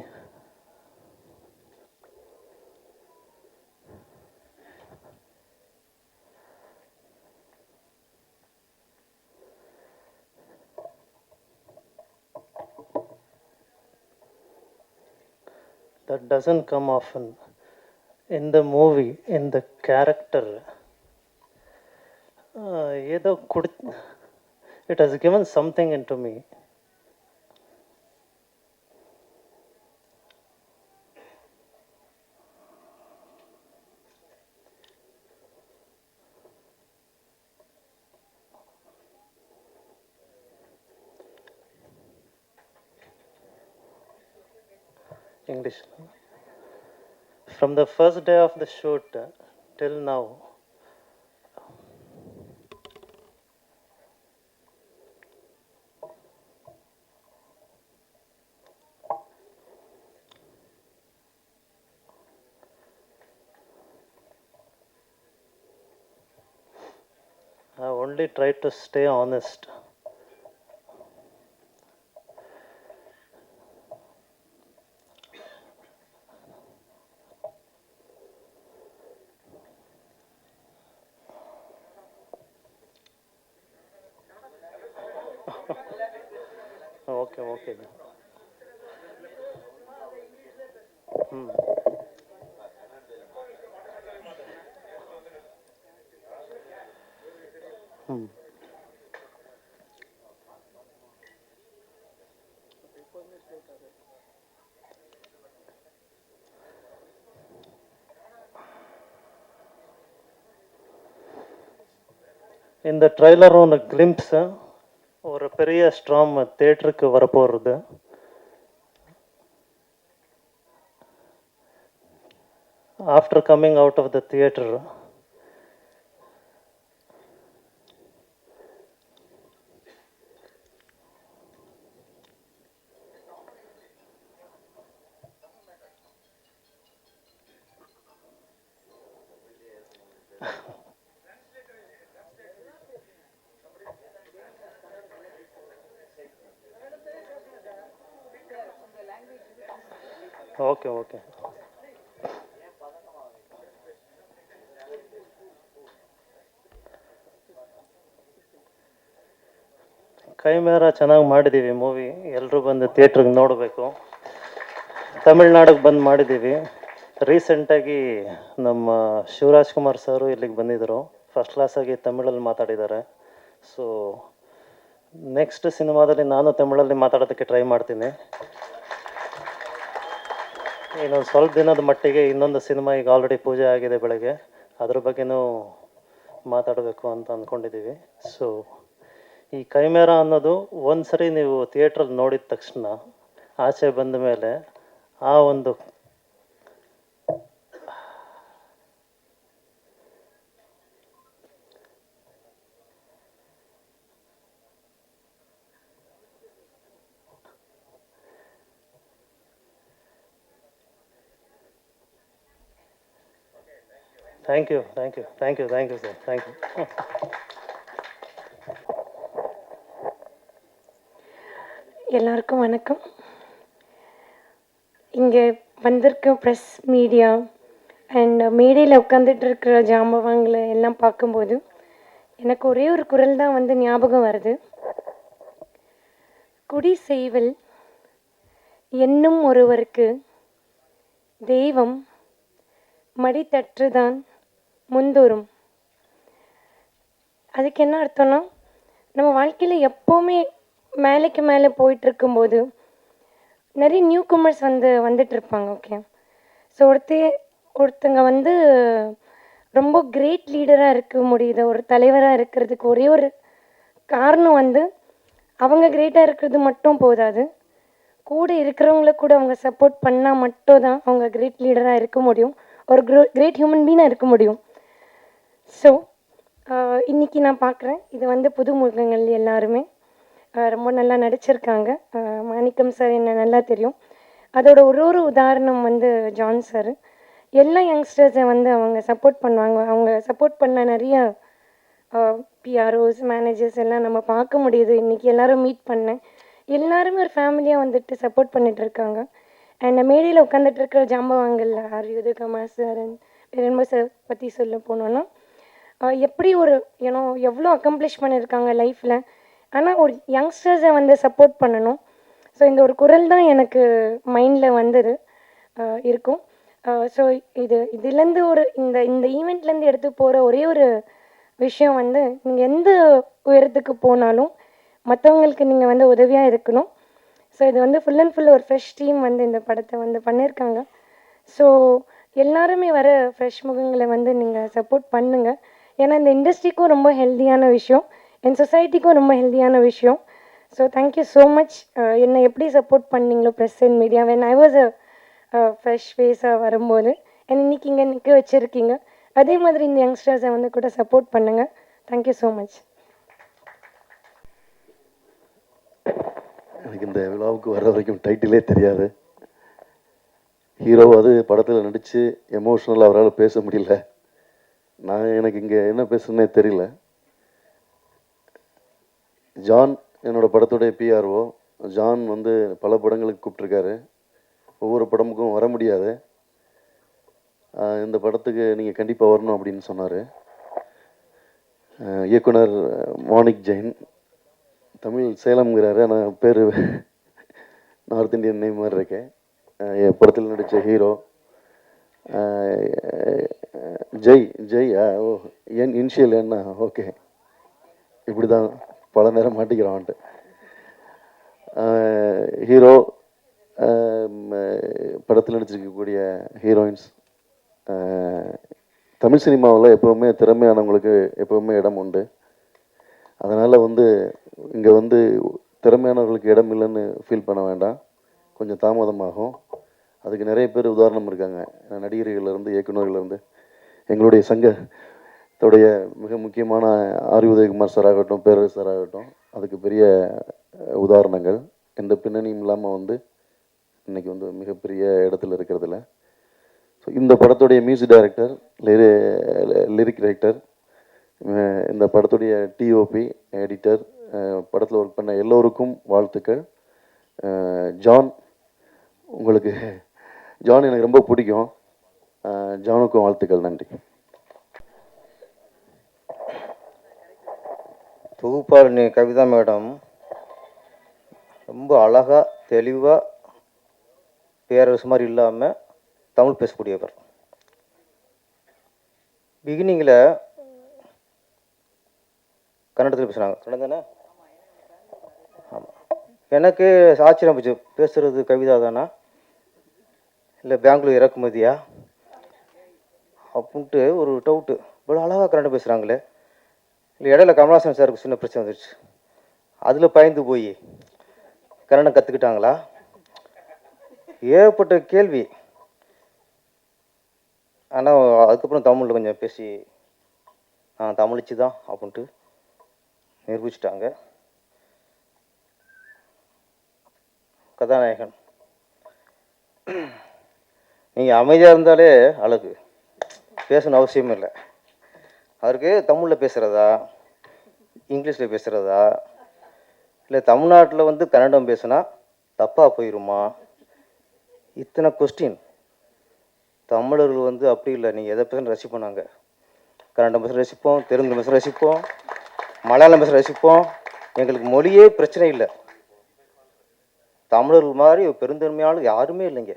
that doesn't come often. In the movie, in the character, it has given something into me. English. From the first day of the shoot till now, I only tried to stay honest. Okay. இந்த ட்ரைலரும் ஒன்று கிளிம்ப்ஸு ஒரு பெரிய storm தேட்டருக்கு வரப்போகிறது. After coming out of the theatre, okay okay ಕೈಮೇರ ಚೆನ್ನಾಗಿ ಮಾಡಿದ್ದೀವಿ movie. ಎಲ್ಲರೂ ಬಂದು ಥಿಯೇಟ್ರಿಗೆ ನೋಡಬೇಕು. ತಮಿಳ್ನಾಡಿಗೆ ಬಂದು ಮಾಡಿದ್ದೀವಿ. ರೀಸೆಂಟಾಗಿ ನಮ್ಮ ಶಿವರಾಜ್ ಕುಮಾರ್ ಸರು ಇಲ್ಲಿಗೆ ಬಂದಿದ್ದರು. ಫಸ್ಟ್ ಕ್ಲಾಸಾಗಿ ತಮಿಳಲ್ಲಿ ಮಾತಾಡಿದ್ದಾರೆ. ಸೊ ನೆಕ್ಸ್ಟ್ ಸಿನಿಮಾದಲ್ಲಿ ನಾನು ತಮಿಳಲ್ಲಿ ಮಾತಾಡೋದಕ್ಕೆ ಟ್ರೈ ಮಾಡ್ತೀನಿ. ಇನ್ನೊಂದು ಸ್ವಲ್ಪ ದಿನದ ಮಟ್ಟಿಗೆ ಇನ್ನೊಂದು ಸಿನಿಮಾ ಈಗ ಆಲ್ರೆಡಿ ಪೂಜೆ ಆಗಿದೆ ಬೆಳಗ್ಗೆ, ಅದ್ರ ಬಗ್ಗೆನೂ ಮಾತಾಡಬೇಕು ಅಂತ ಅಂದ್ಕೊಂಡಿದ್ದೀವಿ. ಸೊ ಈ ಕೈಮೇರ ಅನ್ನೋದು ಒಂದು ಸರಿ ನೀವು ಥಿಯೇಟ್ರಲ್ಲಿ ನೋಡಿದ ತಕ್ಷಣ ಆಚೆ ಬಂದ ಮೇಲೆ ಆ ಒಂದು thank you sir, thank you. எல்லாருக்கும் வணக்கம். இங்கே வந்திருக்க ப்ரெஸ் மீடியா அண்ட் மேடையில் உட்காந்துட்டு இருக்கிற ஜாம்பவாங்களை எல்லாம் பார்க்கும்போது எனக்கு ஒரே ஒரு குரல் தான் வந்து ஞாபகம் வருது. குடி செய்வல் என்னும் ஒருவருக்கு தெய்வம் மடித்தற்றுதான் முந்தோறும். அதுக்கு என்ன அர்த்தம்னா, நம்ம வாழ்க்கையில் எப்போவுமே மேலைக்கு மேலே போயிட்டுருக்கும்போது நிறைய நியூ கமர்ஸ் வந்துட்டு இருப்பாங்க. ஓகே, ஸோ ஒருத்தங்க வந்து ரொம்ப கிரேட் லீடராக இருக்க முடியுது, ஒரு தலைவராக இருக்கிறதுக்கு ஒரே ஒரு காரணம் வந்து அவங்க கிரேட்டாக இருக்கிறது மட்டும் போதாது, கூட இருக்கிறவங்கள கூட அவங்க சப்போர்ட் பண்ணால் மட்டும் தான் அவங்க கிரேட் லீடராக இருக்க முடியும், ஒரு கிரேட் ஹியூமன் பீனாக இருக்க முடியும். ஸோ இன்றைக்கி நான் பார்க்குறேன், இது வந்து புதுமுகங்கள் எல்லாருமே ரொம்ப நல்லா நடிச்சிருக்காங்க. மாணிக்கம் சார் என்ன நல்லா தெரியும். அதோட ஒரு உதாரணம் வந்து ஜான் சார். எல்லா யங்ஸ்டர்ஸை வந்து அவங்க சப்போர்ட் பண்ணுவாங்க. அவங்க சப்போர்ட் பண்ண நிறைய பிஆர்ஓஸ் மேனேஜர்ஸ் எல்லாம் நம்ம பார்க்க முடியுது. இன்றைக்கி எல்லோரும் மீட் பண்ணேன். எல்லாருமே ஒரு ஃபேமிலியாக வந்துட்டு சப்போர்ட் பண்ணிகிட்ருக்காங்க. அண்ட் மேடையில் உட்காந்துட்டு இருக்கிற ஜாம்பவாங்கள் ஆர்யுது கமாசரன் பெரும்ப சார் பற்றி சொல்ல போனோன்னா, எப்படி ஒரு எவ்வளோ அக்கம்ப்ளிஷ் பண்ணியிருக்காங்க லைஃப்பில். ஆனால் ஒரு யங்ஸ்டர்ஸை வந்து சப்போர்ட் பண்ணணும். ஸோ இந்த ஒரு குரல் தான் எனக்கு மைண்டில் வந்தது இருக்கும். ஸோ இதுலேருந்து இந்த ஈவெண்ட்லேருந்து எடுத்து போகிற ஒரே ஒரு விஷயம் வந்து, நீங்கள் எந்த உயரத்துக்கு போனாலும் மற்றவங்களுக்கு நீங்கள் வந்து உதவியாக இருக்கணும். ஸோ இது வந்து ஃபுல் அண்ட் ஃபுல் ஒரு ஃப்ரெஷ் டீம் வந்து இந்த படத்தை வந்து பண்ணியிருக்காங்க. ஸோ எல்லாருமே வர ஃப்ரெஷ் முகங்களை வந்து நீங்கள் சப்போர்ட் பண்ணுங்கள். ஏன்னா இந்த இண்டஸ்ட்ரிக்கும் ரொம்ப ஹெல்த்தியான விஷயம், என் சொசைட்டிக்கும் ரொம்ப ஹெல்த்தியான விஷயம். So thank you so much. என்னை எப்படி சப்போர்ட் பண்ணீங்களோ press and media when I was a fresh ஃபேஸாக வரும்போது, இன்றைக்கி இங்கே நிற்க வச்சுருக்கீங்க. அதே மாதிரி இந்த யங்ஸ்டர்ஸை வந்து கூட சப்போர்ட் பண்ணுங்கள். Thank you so much. எனக்கு இந்த விழாவுக்கு வர வரைக்கும் டைட்டிலே தெரியாது. ஹீரோ அது படத்தில் நடித்து எமோஷ்னலாக அவரால் பேச முடியல. எனக்கு இங்கே என்ன பேசுனே தெரியல. ஜான் என்னோடய படத்துடைய பிஆர்ஓ. ஜான் வந்து பல படங்களுக்கு கூப்பிட்ருக்காரு. ஒவ்வொரு படமுக்கும் வர முடியாது. இந்த படத்துக்கு நீங்கள் கண்டிப்பாக வரணும் அப்படின்னு சொன்னார். இயக்குனர் மாணிக் ஜெயின், தமிழ் சேலம்ங்கிறாரு, ஆனால் பேர் நார்த் இந்தியன் நேம் மாதிரி இருக்கேன். என் படத்தில் நடித்த ஹீரோ ஜெய். ஓ, என் இனிஷியல் என்ன? ஓகே, இப்படி தான் பல நேரம் மாட்டிக்கிறான்ட்டு. ஹீரோ, படத்தில் நடிச்சிருக்கக்கூடிய ஹீரோயின்ஸ், தமிழ் சினிமாவில் எப்போவுமே திறமையானவங்களுக்கு எப்போவுமே இடம் உண்டு. அதனால் வந்து இங்கே வந்து திறமையானவர்களுக்கு இடம் இல்லைன்னு ஃபீல் பண்ண வேண்டாம், கொஞ்சம் தாமதமாகும். அதுக்கு நிறைய பேர் உதாரணம் இருக்காங்க, நடிகர்கள்லேருந்து இயக்குநர்கள்லேருந்து. எங்களுடைய சங்கத்துடைய மிக முக்கியமான ஆர் உதயகுமார் சார் ஆகட்டும், பேரரசு சார் ஆகட்டும், அதுக்கு பெரிய உதாரணங்கள். எந்த பின்னணியும் இல்லாமல் வந்து இன்றைக்கி வந்து மிகப்பெரிய இடத்துல இருக்கிறதுல. ஸோ இந்த படத்துடைய மியூசிக் டைரக்டர், லிரிக் ரைட்டர், இந்த படத்துடைய டிஓபி, எடிட்டர், படத்தில் ஒர்க் பண்ண எல்லோருக்கும் வாழ்த்துக்கள். ஜான், உங்களுக்கு ஜான் எனக்கு ரொம்ப பிடிக்கும். ஜானுக்கும் வாழ்த்துக்கள். நன்றி. தொகுப்பாளினி கவிதா மேடம் ரொம்ப அழகாக தெளிவாக பேரரசு மாதிரி இல்லாமல் தமிழ் பேசக்கூடியவர். பிகினிங்கில் கன்னடத்தில் பேசுகிறாங்க, கன்னடம் தானே? ஆமாம். எனக்கு ஆச்சரியம் போச்சு, பேசுகிறது கவிதா தானா இல்லை பெங்களூர் இறக்குமதியா அப்படின்ட்டு ஒரு டவுட்டு. இவ்வளோ அழகாக கன்னடம் பேசுகிறாங்களே. இல்லை இடையில கமல்ஹாசன் சாருக்கு சின்ன பிரச்சனை வந்துடுச்சு, அதில் பயந்து போய் கன்னடம் கற்றுக்கிட்டாங்களா? ஏகப்பட்ட கேள்வி. ஆனால் அதுக்கப்புறம் தமிழில் கொஞ்சம் பேசி தமிழிச்சு தான் அப்படின்ட்டு நிரூபிச்சிட்டாங்க. கதாநாயகன் நீங்கள் அமைதியாக இருந்தாலே அழகு, பேசணும் அவசியம் இல்லை. அவருக்கு தமிழில் பேசுகிறதா, இங்கிலீஷில் பேசுகிறதா, இல்லை தமிழ்நாட்டில் வந்து கன்னடம் பேசுனா தப்பாக போயிடுமா, இத்தனை கொஸ்டின். தமிழர்கள் வந்து அப்படி இல்லை, நீங்கள் எதை பேச ரசிப்போம். நாங்கள் கன்னடம் பேச ரசிப்போம், தெலுங்கு பேச ரசிப்போம், மலையாளம் பேச ரசிப்போம். எங்களுக்கு மொழியே பிரச்சனை இல்லை. தமிழர்கள் மாதிரி பெருந்தன்மையாலும் யாருமே இல்லைங்க.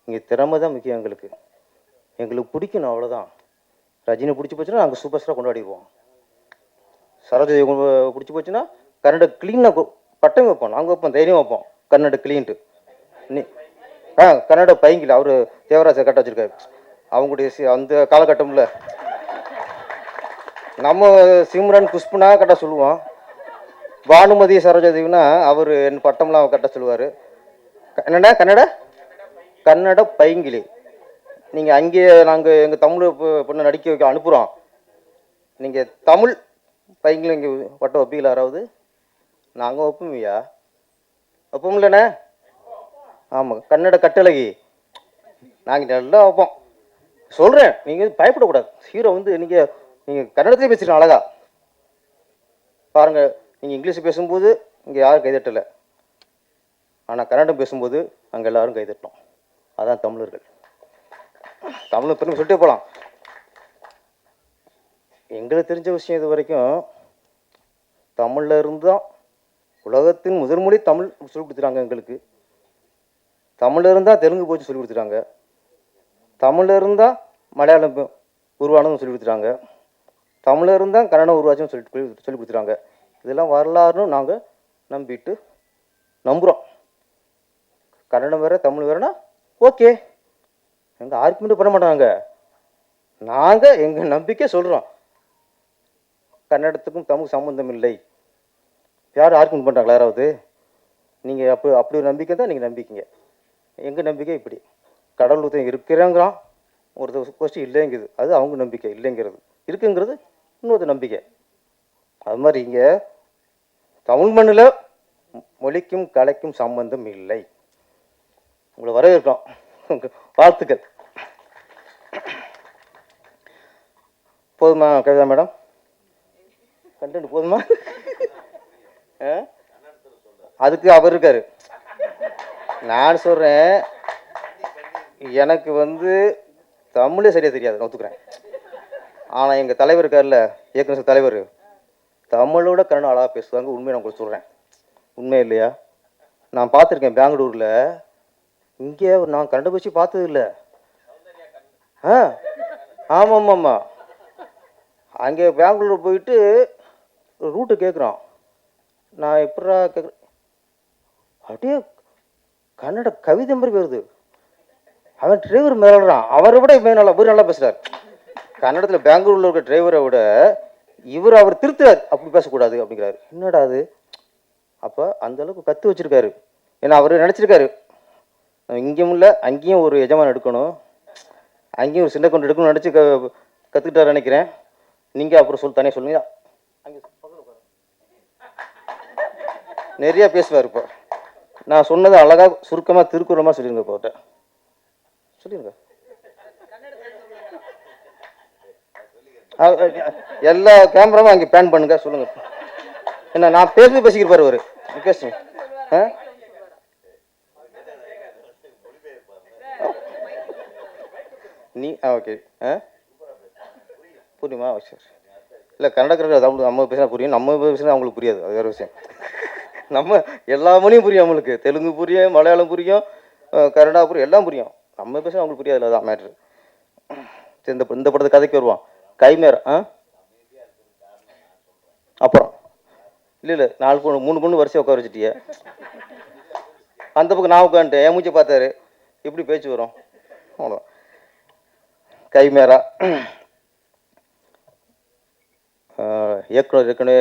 இங்கே திறமை தான் முக்கியம். எங்களுக்கு பிடிக்கணும், அவ்வளோதான். ரஜினி பிடிச்சி போச்சுன்னா நாங்கள் சூப்பர் ஸ்டாராக கொண்டாடிடுவோம். சரோஜா பிடிச்சி போச்சுன்னா கன்னட க்ளீனாக பட்டம் வைப்போம், நாங்கள் வைப்போம், தைரியம் வைப்போம். கன்னட க்ளீன்ட்டு நீ கன்னட பைங்கில் அவர் தேவராஜர் கட்ட வச்சுருக்காரு. அவங்களுடைய அந்த காலகட்டமில் நம்ம சிம்ரன் குஷ்புனா கட்ட சொல்லுவோம். பானுமதி சரோஜாதேவினா அவர் என் பட்டம்லாம் கட்ட சொல்லுவார். என்னடா கன்னட பைங்கிலி. நீங்கள் அங்கேயே நாங்கள் எங்கள் தமிழ் பொண்ணை நடிக்க வைக்க அனுப்புகிறோம், நீங்கள் தமிழ் பைங்கிலி இங்கே பட்டம் வைப்பீங்களா? யாராவது? நாங்கள் வைப்போம்யா, வைப்போம் இல்லைண்ணே? ஆமாம், கன்னட கட்டழகி நாங்கள் நல்லா வைப்போம். சொல்கிறேன், நீங்கள் பயப்படக்கூடாது. ஹீரோ வந்து நீங்கள் கன்னடத்தையும் பேசுகிறீங்க அழகா. பாருங்கள், நீங்கள் இங்கிலீஷ் பேசும்போது இங்கே யாரும் கைதட்டலை, ஆனால் கன்னடம் பேசும்போது அங்கே எல்லோரும் கைதட்டோம். அதான் தமிழர்கள். தமிழ் பெருமை சொல்லிட்டே போகலாம். எங்களுக்கு தெரிஞ்ச விஷயம் இது வரைக்கும் தமிழில் இருந்தால் உலகத்தின் முதன்மொழி தமிழ் சொல்லிக் கொடுத்துட்டாங்க. எங்களுக்கு தமிழில் இருந்தால் தெலுங்கு போச்சு சொல்லிக் கொடுத்துட்டாங்க. தமிழில் இருந்தால் மலையாளம் உருவானதும் சொல்லிக் கொடுத்துட்டாங்க. தமிழில் இருந்தால் கன்னடம் உருவாச்சும் சொல்லி கொடுத்துட்டாங்க. இதெல்லாம் வரலாறுன்னு நாங்கள் நம்புகிறோம். கன்னடம் வேறு தமிழ் வேறுனா ஓகே, எங்கள் ஆர்குமெண்ட் பண்ண மாட்டாங்க. நாங்கள் எங்கள் நம்பிக்கை சொல்கிறோம். கன்னடத்துக்கும் தமிழ் சம்மந்தம் இல்லை. யாரும் ஆர்குமெண்ட் பண்ணுறாங்களா? யாராவது? நீங்கள் அப்படி ஒரு நம்பிக்கை தான் நீங்கள் நம்பிக்கைங்க. எங்கள் நம்பிக்கை இப்படி. கடவுள் ஒருத்தன் இருக்கிறேங்கிறான், ஒருத்தர் கொஸ்டின் இல்லைங்குது, அது அவங்க நம்பிக்கை. இல்லைங்கிறது இருக்குங்கிறது இன்னொரு நம்பிக்கை. அது மாதிரி இங்கே தமிழ் மண்ணில் மொழிக்கும் கலைக்கும் சம்பந்தம் இல்லை. உங்களை வரவேற்கிறோம், வாழ்த்துக்கள். போதுமா கவிதா மேடம்? கண்டென்ட் போதுமா? அதுக்கு அவர் இருக்காரு. நான் சொல்கிறேன், எனக்கு வந்து தமிழே சரியாக தெரியாது, நான் ஒத்துக்கிறேன். ஆனால் எங்கள் தலைவர் இருக்கார்ல, இயக்குனர் தலைவர், தமிழோட கன்னடம் அழகாக பேசுவாங்க. உண்மையை நான் உங்களுக்கு சொல்கிறேன். உண்மை இல்லையா? நான் பார்த்துருக்கேன் பெங்களூரில். இங்கே நான் கன்னடம் பேசி பார்த்தது இல்லை. ஆமாம். அங்கே பெங்களூர் போயிட்டு ரூட்டு கேட்குறான். நான் எப்படா கேட்குறேன், அப்படியே கன்னட கவிதை மாதிரி வருது. அவன் டிரைவர் மேலாடுறான், அவரை விட நல்லா பேசுகிறார். கன்னடத்தில் பெங்களூரில் இருக்க டிரைவரை விட அவர் திருத்துறாரு, அப்படி பேசக்கூடாது அப்படிங்கிறாரு. என்னடா அது? அப்போ அந்த அளவுக்கு கற்று வச்சிருக்காரு. ஏன்னா அவர் நினச்சிருக்காரு இங்கேயும் இல்லை அங்கேயும் ஒரு எஜமான் எடுக்கணும், அங்கேயும் ஒரு சின்ன கொண்டு எடுக்கணும்னு நினச்சி கற்றுக்கிட்டாரு நினைக்கிறேன். நீங்கள் அப்புறம் தனியாக சொல்லுங்க. அங்கே நிறையா பேசுவார். இப்போ நான் சொன்னதை அழகாக சுருக்கமாக திருக்குறமாக சொல்லிடுங்க. இப்போ சொல்லிடுங்க. எல்லா கேமராவும் அங்கே பேன் பண்ணுங்க. சொல்லுங்க. என்ன நான் பேசிக்கிருப்பாரு அவரு. பேசுங்க. நீ ஓகே. புரியுமா? சரி. இல்லை கன்னடக்காரர்கள் அது நம்ம பேசினா புரியும், நம்ம பேசினா அவங்களுக்கு புரியாது. அது வேறு விஷயம். நம்ம எல்லா மொழியும் புரியும் அவங்களுக்கு. தெலுங்கு புரியும், மலையாளம் புரியும், கன்னடா புரியும், எல்லாம் புரியும். நம்ம பேசினா அவங்களுக்கு புரியாது. அதான் மேட்ரு. இந்த படத்தை கதைக்கு வருவான். கைமேரா அப்புறம் இல்லை 4 பொண்ணு 3 பொண்ணு வரிசையாக உட்கார வச்சுட்டிய. அந்த பக்கம் நான் உட்காந்துட்டேன். என் மூச்சை பார்த்தாரு. எப்படி பேச்சு வரும்? அவ்வளோ. கைமேரா இயக்குனர் ஏற்கனவே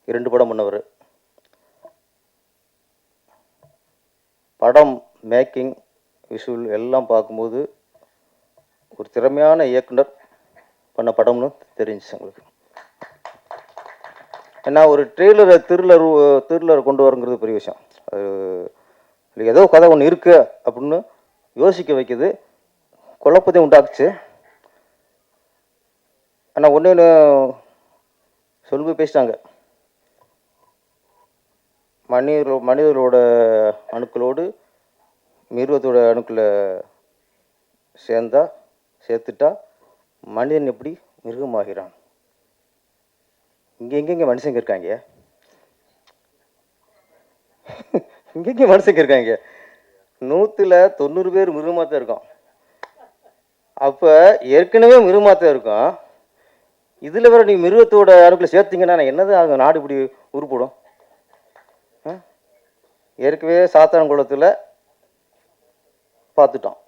2 படம் பண்ணவர். படம் மேக்கிங் விஷுவல் எல்லாம் பார்க்கும்போது ஒரு திறமையான இயக்குனர் பண்ண படம்னு தெரிஞ்சிச்சு எங்களுக்கு. ஏன்னா ஒரு த்ரில்லர் கொண்டு வரங்கிறது பெரிய விஷயம். அது ஏதோ கதை ஒன்று இருக்கு அப்படின்னு யோசிக்க வைக்குது, குழப்பத்தையும் உண்டாக்குச்சு. ஆனால் ஒன்று சொல்லி பேசிட்டாங்க. மனிதர்களோட அணுக்களோடு மிருகத்தோட அணுக்களை சேர்த்துட்டா மனிதன் எப்படி மிருகமாகிறான். எங்கெங்க மனுஷங்க இருக்காங்க? எங்கெங்க மனுஷங்க இருக்காங்க? 100ல் 90 பேர் மிருகமாக தான் இருக்கும். அப்போ ஏற்கனவே மிருகமாக தான் இருக்கும். இதில் வேற நீங்கள் மிருகத்தோட அணுக்களை சேர்த்திங்கன்னா என்னதான் ஆகும்? நாடு இப்படி உருப்படும். ஏற்கனவே சாத்தான்குளத்தில் பார்த்துட்டோம்.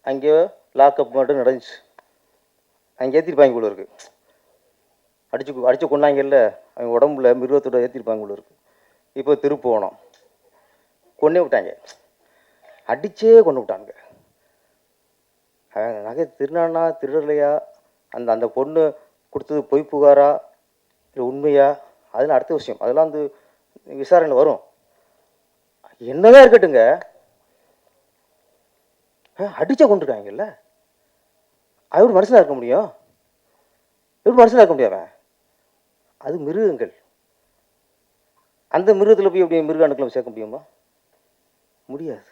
அங்கே லாக்அப் மட்டும் நடந்துச்சு. அங்கே ஏற்றிருப்பாங்க போல இருக்கு. அடிச்சு கொண்டாங்கல்ல, அவங்க உடம்புல மிருகத்தோட ஏற்றிருப்பாங்க போல இருக்கு. இப்போ திருப்புவனம் கொண்டே விட்டாங்க. அடிச்சே கொண்டு விட்டாங்க. நகை திருநானா திருடலையா, அந்த பொண்ணு கொடுத்தது பொய் புகாரா இல்லை உண்மையா, அதெல்லாம் அடுத்த விஷயம். அதெல்லாம் வந்து விசாரணையில் வரும். என்னதான் இருக்கட்டுங்க, அடிச்சா கொண்டுருக்காங்கல்ல, அவர் மனுஷனாக இருக்க முடியும்? எப்படி மனுஷனாக இருக்க முடியாம? அது மிருகங்கள். அந்த மிருகத்தில் போய் எப்படி மிருக அணுக்களை சேர்க்க முடியுமா? முடியாது.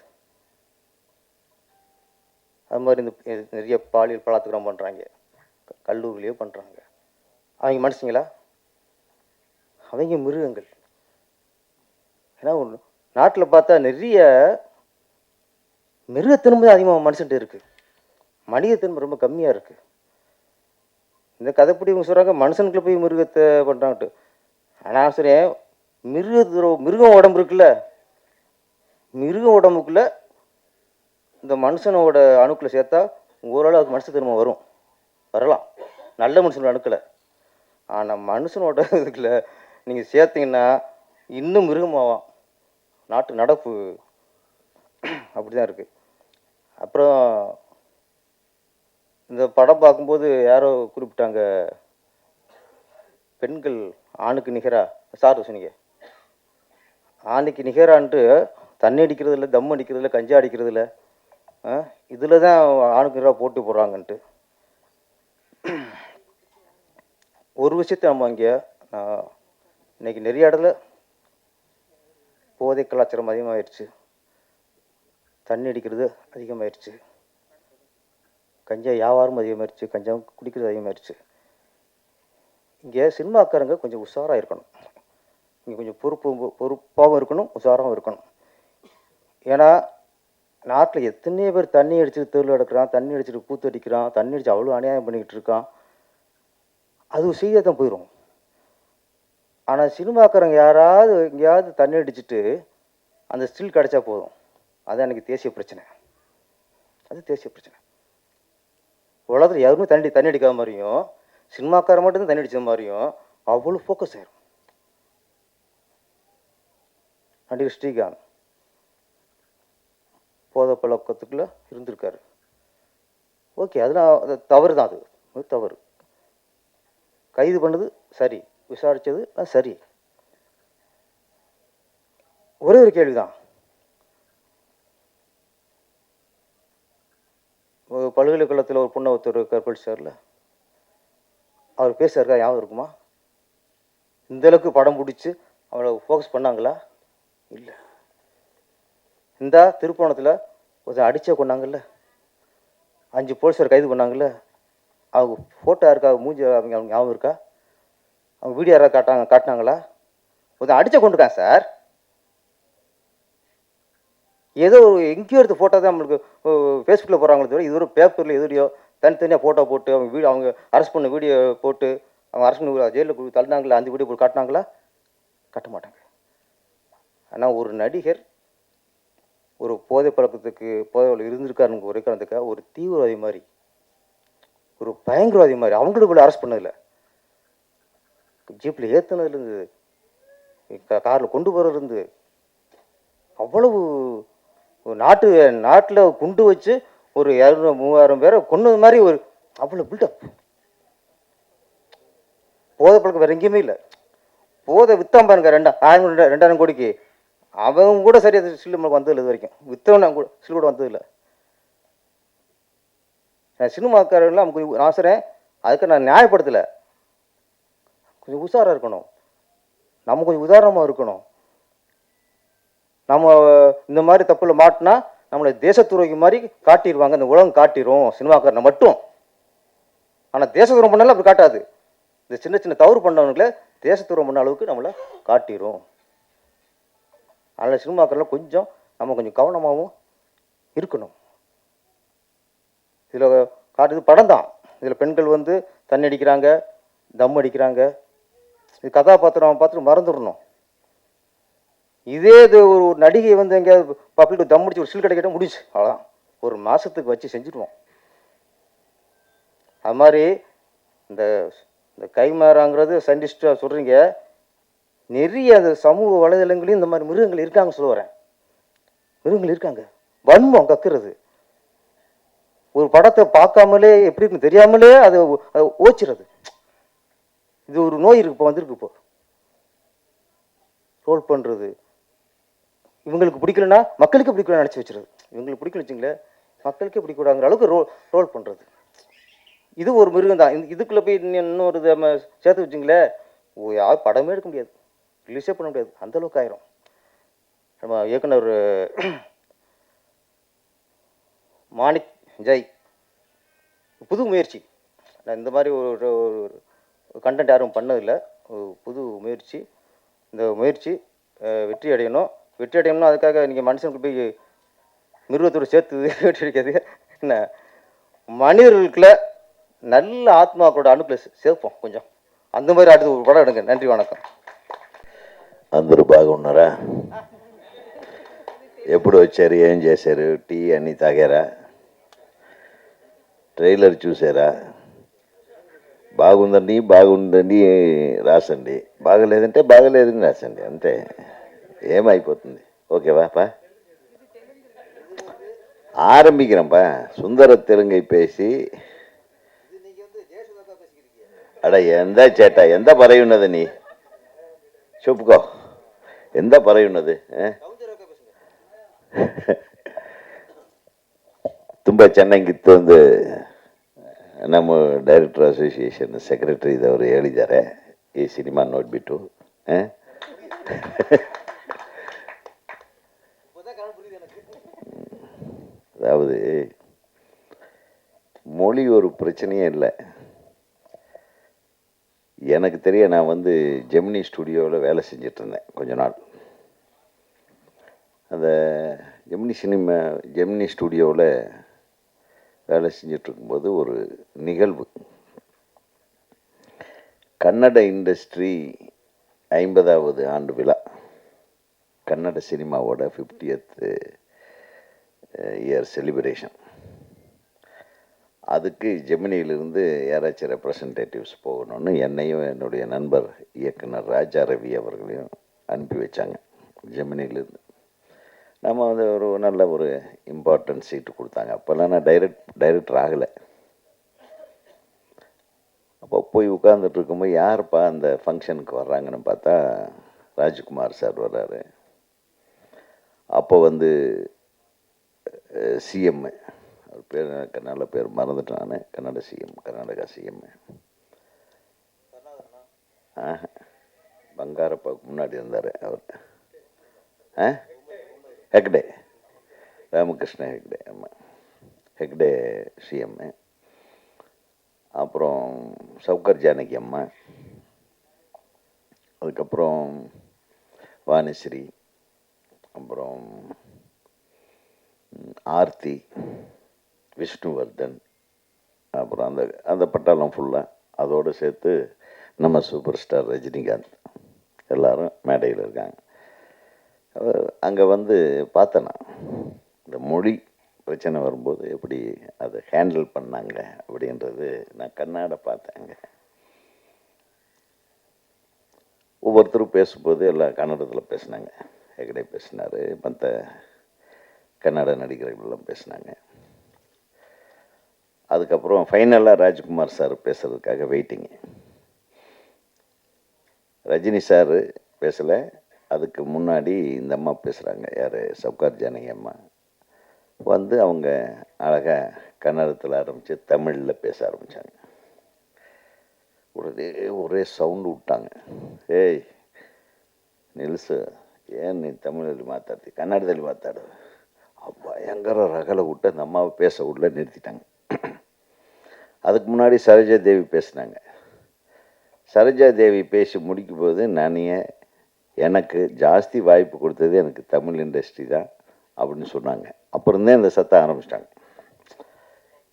அது மாதிரி இந்த நிறைய பாலியல் பலாத்காரம் பண்ணுறாங்க, கல்லூரிலேயே பண்ணுறாங்க. அவங்க மனுஷங்களா? அவங்க மிருகங்கள். ஏன்னா ஒரு நாட்டில் பார்த்தா நிறைய மிருகத்தன்மை அதிகமாக மனுஷன்ட்டு இருக்குது, மனிதத்தன்மை ரொம்ப கம்மியாக இருக்குது. இந்த கதைப்படி இவங்க சொல்கிறாங்க மனுஷனுக்குள்ள போய் மிருகத்தை பண்ணுறாங்கட்டு. ஆனால் சரி, மிருகம் உடம்பு இருக்குல்ல, மிருக உடம்புக்குள்ள இந்த மனுஷனோட அணுக்களை சேர்த்தா ஓரளவு அது மனுஷத்தன்மை வரலாம், நல்ல மனுஷனோட அணுக்களை. ஆனால் மனுஷனோட இதுக்குள்ள நீங்கள் சேர்த்திங்கன்னா இன்னும் மிருகமாகும். நாட்டு நடப்பு அப்படி தான் இருக்குது. அப்புறம் இந்த படம் பார்க்கும்போது யாரோ குறிப்பிட்டாங்க, பெண்கள் ஆணுக்கு நிகரா, சார் சொன்னீங்க, ஆணுக்கு நிகரான்ட்டு தண்ணி அடிக்கிறது இல்லை, தம் அடிக்கிறது இல்லை, கஞ்சா அடிக்கிறது இல்லை, இதில் தான் ஆணுக்கு நிகராக போட்டு போடுறாங்கன்ட்டு. ஒரு விஷயத்தை நம்ம இங்கே இன்னைக்கு நிறைய இடத்துல போதை கலாச்சாரம் அதிகமாகிடுச்சு, தண்ணி அடிக்கிறது அதிகமாகிடுச்சு, கஞ்சா வியாபாரம் அதிகமாகிடுச்சு, கஞ்சா குடிக்கிறது அதிகமாகிடுச்சு. இங்கே சினிமாக்காரங்க கொஞ்சம் உஷாராக இருக்கணும். இங்கே கொஞ்சம் பொறுப்பாகவும் இருக்கணும், உஷாராகவும் இருக்கணும். ஏன்னா நாட்டில் எத்தனையோ பேர் தண்ணி அடிச்சுட்டு தெருவில் எடுக்கிறான், தண்ணி அடிச்சுட்டு கூத்து அடிக்கிறான், தண்ணி அடிச்சு அவ்வளோ அநியாயம் பண்ணிக்கிட்டு இருக்கான். அது செய்ய தான் போயிடும். ஆனால் சினிமாக்காரங்க யாராவது எங்கேயாவது தண்ணி அடிச்சுட்டு அந்த ஸ்டில் கிடச்சா போதும், அது எனக்கு தேசிய பிரச்சனை. அது தேசிய பிரச்சனை. உலகத்தில் யாருமே தண்ணி அடிக்காத மாதிரியும் சினிமாக்கார மட்டும்தான் தண்ணி அடித்த மாதிரியும் அவ்வளோ ஃபோக்கஸ் ஆயிரும். நடிகர் ஸ்ரீகாந்த் போதை பழக்கத்துக்குள்ளே இருந்திருக்காரு. ஓகே, அதெல்லாம் அது தவறு தான், அது தவறு. கைது பண்ணது சரி, விசாரித்தது சரி. ஒரே ஒரு கேள்வி தான், பல்கலைக்கழகத்தில் ஒரு பொண்ணை ஒருத்தர் கற்பழிச்சார்ல, அவர் பேசுறதா ஞாபகம் இருக்குமா? இந்த அளவுக்கு படம் பிடிச்சி அவளை ஃபோக்கஸ் பண்ணாங்களா? இல்லை. இந்த திருப்போணத்தில் ஒருத்தர் அடிச்சே கொண்டாங்கல்ல, 5 போலீஸார் கைது பண்ணாங்கல்ல, அவங்க ஃபோட்டோ இருக்கா, மூஞ்சி அவங்க ஞாபகம் இருக்கா? அவங்க வீடியோ யாராவது காட்டினாங்களா? ஒருத்தன் அடிச்ச கொண்டுருக்கான் சார். ஏதோ ஒரு எங்கேயோ எடுத்த ஃபோட்டோ தான் நம்மளுக்கு ஃபேஸ்புக்கில் போடுறாங்களே தவிர இது ஒரு பேப்பரில் எதுலையோ தனித்தனியாக ஃபோட்டோ போட்டு அவங்க அரெஸ்ட் பண்ண வீடியோ போட்டு அவங்க அரெஸ்ட் பண்ணி ஜெயிலில் தள்ளினாங்களா, அந்த வீடியோ போட்டு காட்டினாங்களா? காட்ட மாட்டாங்க. ஆனால் ஒரு நடிகர் ஒரு போதை பழக்கத்துக்கு போதையில் இருந்திருக்காருன்னு ஒரு காரணத்துக்காக ஒரு தீவிரவாதி மாதிரி, ஒரு பயங்கரவாதி மாதிரி அவங்களுக்குள்ள அரெஸ்ட் பண்ணதில்லை. ஜீப்பில் ஏற்றுனதுலேருந்து காரில் கொண்டு போகிறதுலேருந்து அவ்வளவு நாட்டில் குண்டு வச்சு ஒரு 200-3000 பேரை கொன்னது மாதிரி ஒரு அவ்வளோ பில்டப். போதை பழக்கம் வேறு எங்கேயுமே இல்லை. போதை விற்றான் பாருங்க 2000 கோடிக்கு, அவங்க கூட சரியாக சில்லு நமக்கு வந்ததில்லை. இது வரைக்கும் விற்றவன் கூட சில்லு கூட வந்ததில்லை. சினிமாக்காரெல்லாம் நமக்கு கொஞ்சம் ஆசைறேன், அதுக்கு நான் நியாயப்படுத்தலை. கொஞ்சம் உஷாராக இருக்கணும், நம்ம கொஞ்சம் உதாரணமாக இருக்கணும். நம்ம இந்த மாதிரி தப்புல மாட்டினா நம்மளை தேசத்துறைக்கு மாதிரி காட்டிடுவாங்க, இந்த உலகம் காட்டிடும் சினிமாக்காரனை மட்டும். ஆனால் தேசத்துறம் பண்ணாலும் அப்படி காட்டாது. இந்த சின்ன சின்ன தவறு பண்ணவங்கள தேசத்துறம் பண்ண அளவுக்கு நம்மளை காட்டிடும். அதனால் சினிமாக்காரெல்லாம் கொஞ்சம் நம்ம கொஞ்சம் கவனமாகவும் இருக்கணும். இதில் காட்டுது படம் தான், இதில் பெண்கள் வந்து தண்ணி அடிக்கிறாங்க, தம் அடிக்கிறாங்க. இது கதாபாத்திரம் பார்த்துட்டு மறந்துடணும். இதே இது ஒரு நடிகை வந்து எங்கேயாவது பப்ளிக் தம் அடிச்சு ஒரு சில் கிடைக்கிட்ட முடிச்சு, அவ்வளோதான், ஒரு மாதத்துக்கு வச்சு செஞ்சுடுவோம். அது மாதிரி இந்த இந்த கைமாறாங்கிறது சயின்டிஸ்டாக சொல்கிறீங்க, நிறைய அந்த சமூக வலைதளங்களையும் இந்த மாதிரி மிருகங்கள் இருக்காங்க சொல்ல வரேன். மிருகங்கள் இருக்காங்க, வன்மம் கக்குறது. ஒரு படத்தை பார்க்காமலே எப்படி இருக்குன்னு தெரியாமலே அதை ஓச்சிறது. இது ஒரு நோய் இருக்கு, இப்போ வந்திருக்கு. இப்போ ரோல் பண்ணுறது, இவங்களுக்கு பிடிக்கலன்னா மக்களுக்கு பிடிக்கலன்னு நினச்சி வச்சுருது. இவங்களுக்கு பிடிக்கல வச்சுங்களேன், மக்களுக்கே பிடிக்கூடாங்கிற அளவுக்கு ரோல் பண்ணுறது. இது ஒரு மிருகம் தான். இதுக்குள்ளே போய் இன்னொரு நம்ம சேர்த்து வச்சுங்களேன், யாரும் படமே எடுக்க முடியாது, ரிலீஸே பண்ண முடியாது, அந்தளவுக்கு ஆயிரும். நம்ம இயக்குனர் மாணிக் ஜெய் புது முயற்சி. நான் இந்த மாதிரி ஒரு கண்டென்ட் யாரும் பண்ணதில்லை, ஒரு புது முயற்சி. இந்த முயற்சி வெற்றி அடையணும். வெற்றி அடையணும்னா அதுக்காக நீங்கள் மனுஷனுக்கு போய் மிருகத்தோடு சேர்த்து வெற்றி அடிக்காது. என்ன, மனிதர்களுக்குள்ள நல்ல ஆத்மாக்களோட அணுக்களை சேர்ப்போம் கொஞ்சம். அந்த மாதிரி அடுத்து ஒரு படம் எடுங்க. நன்றி, వణకం. అందరూ బాగున్నారా? ఎప్పుడు వచ్చారు, ఏం చేశారు, టీ అన్నీ తాగారా, ట్రైలర్ చూసారా? బాగుందండి రాసండి, బాగలేదంటే బాగలేదని రాసండి, అంతే. ఏమైపోతుంది? ఓకేవాப்பா? ஆரம்பிக்கிறேன்ப்பா. சுந்தர தெலுங்கை பேசி అడ ఎంత చేట, ఎంత పరయున్నది నీ చెప్పుకో, ఎంత పరయున్నది? ತುಂಬ ಚೆನ್ನಾಗಿತ್ತು ಒಂದು ನಮ್ಮ ಡೈರೆಕ್ಟರ್ ಅಸೋಸಿಯೇಷನ್ ಸೆಕ್ರೆಟರಿ ಇದವರು ಹೇಳಿದ್ದಾರೆ ಈ ಸಿನಿಮಾ ನೋಡಿಬಿಟ್ಟು. அதாவது மொழி ஒரு பிரச்சனையே இல்லை. எனக்கு தெரிய நான் வந்து ஜெமினி ஸ்டுடியோவில் வேலை செஞ்சிட்ருந்தேன் கொஞ்ச நாள். அந்த ஜெமினி ஸ்டுடியோவில் வேலை செஞ்சிட்ருக்கும்போது ஒரு நிகழ்வு, கன்னட இண்டஸ்ட்ரி 50வது ஆண்டு விழா, கன்னட சினிமாவோட 50th இயர் செலிப்ரேஷன். அதுக்கு ஜெமினியிலிருந்து யாராச்சும் ரெப்ரசன்டேட்டிவ்ஸ் போகணும்னு என்னையும் என்னுடைய நண்பர் இயக்குனர் ராஜா ரவி அவர்களையும் அனுப்பி வச்சாங்க ஜெமினியிலேருந்து. நம்ம வந்து ஒரு நல்ல ஒரு இம்பார்ட்டன்ட் சீட்டு கொடுத்தாங்க. அப்போல்லாம் நான் டைரக்டர் ஆகலை. அப்போ போய் உட்கார்ந்துட்டு இருக்கும்போது யாருப்பா அந்த ஃபங்க்ஷனுக்கு வர்றாங்கன்னு பார்த்தா ராஜ்குமார் சார் வர்றாரு. அப்போ வந்து சிஎம், அவர் பேர் நல்ல பேர் மறந்துட்டேன் நான், கர்நாடகா சிஎம். பங்காரப்பாவுக்கு முன்னாடி இருந்தார் அவர். ஹெக்டே, ராமகிருஷ்ண ஹெக்டே. ஆமாம், ஹெக்டே சிஎம். அப்புறம் சவுகர் ஜானகி அம்மா, அதுக்கப்புறம் வாணிஸ்ரீ, அப்புறம் ஆர்த்தி, விஷ்ணுவர்தன், அப்புறம் அந்த அந்த பட்டாளம் ஃபுல்லாக, அதோடு சேர்த்து நம்ம சூப்பர் ஸ்டார் ரஜினிகாந்த் எல்லாரும் மேடையில் இருக்காங்க. அங்கே வந்து பார்த்தேன்னா இந்த மொழி பிரச்சனை வரும்போது எப்படி அதை ஹேண்டில் பண்ணாங்க அப்படின்றது நான் கண்ணாட பார்த்தேங்க. ஒவ்வொருத்தரும் பேசும்போது எல்லாம் கன்னடத்தில் பேசினாங்க. ஹெகடே பேசினார், மற்ற கன்னட நடிகர்கள்லாம் பேசினாங்க. அதுக்கப்புறம் ஃபைனலாக ராஜ்குமார் சார் பேசுகிறதுக்காக வெயிட்டிங்க. ரஜினி சார் பேசலை, அதுக்கு முன்னாடி இந்த அம்மா பேசுகிறாங்க. யார்? சவுகார் ஜானகி அம்மா வந்து அவங்க அழகாக கன்னடத்தில் ஆரம்பித்து தமிழில் பேச ஆரம்பித்தாங்க. ஒரே சவுண்டு விட்டாங்க. ஏய் நில்சு, ஏன் நீ தமிழில் மாத்தாடி கன்னடத்தில் மாத்தாடு, பயங்கர ரகலை விட்டு அந்த அம்மாவை பேச உள்ள நிறுத்திட்டாங்க. அதுக்கு முன்னாடி சரோஜா தேவி பேசினாங்க. சரோஜா தேவி பேசி முடிக்கும் போது எனக்கு ஜாஸ்தி வாய்ப்பு கொடுத்தது எனக்கு தமிழ் இண்டஸ்ட்ரி தான் அப்படின்னு சொன்னாங்க. அப்புறம்தான் இந்த சத்தம் ஆரம்பிச்சிட்டாங்க.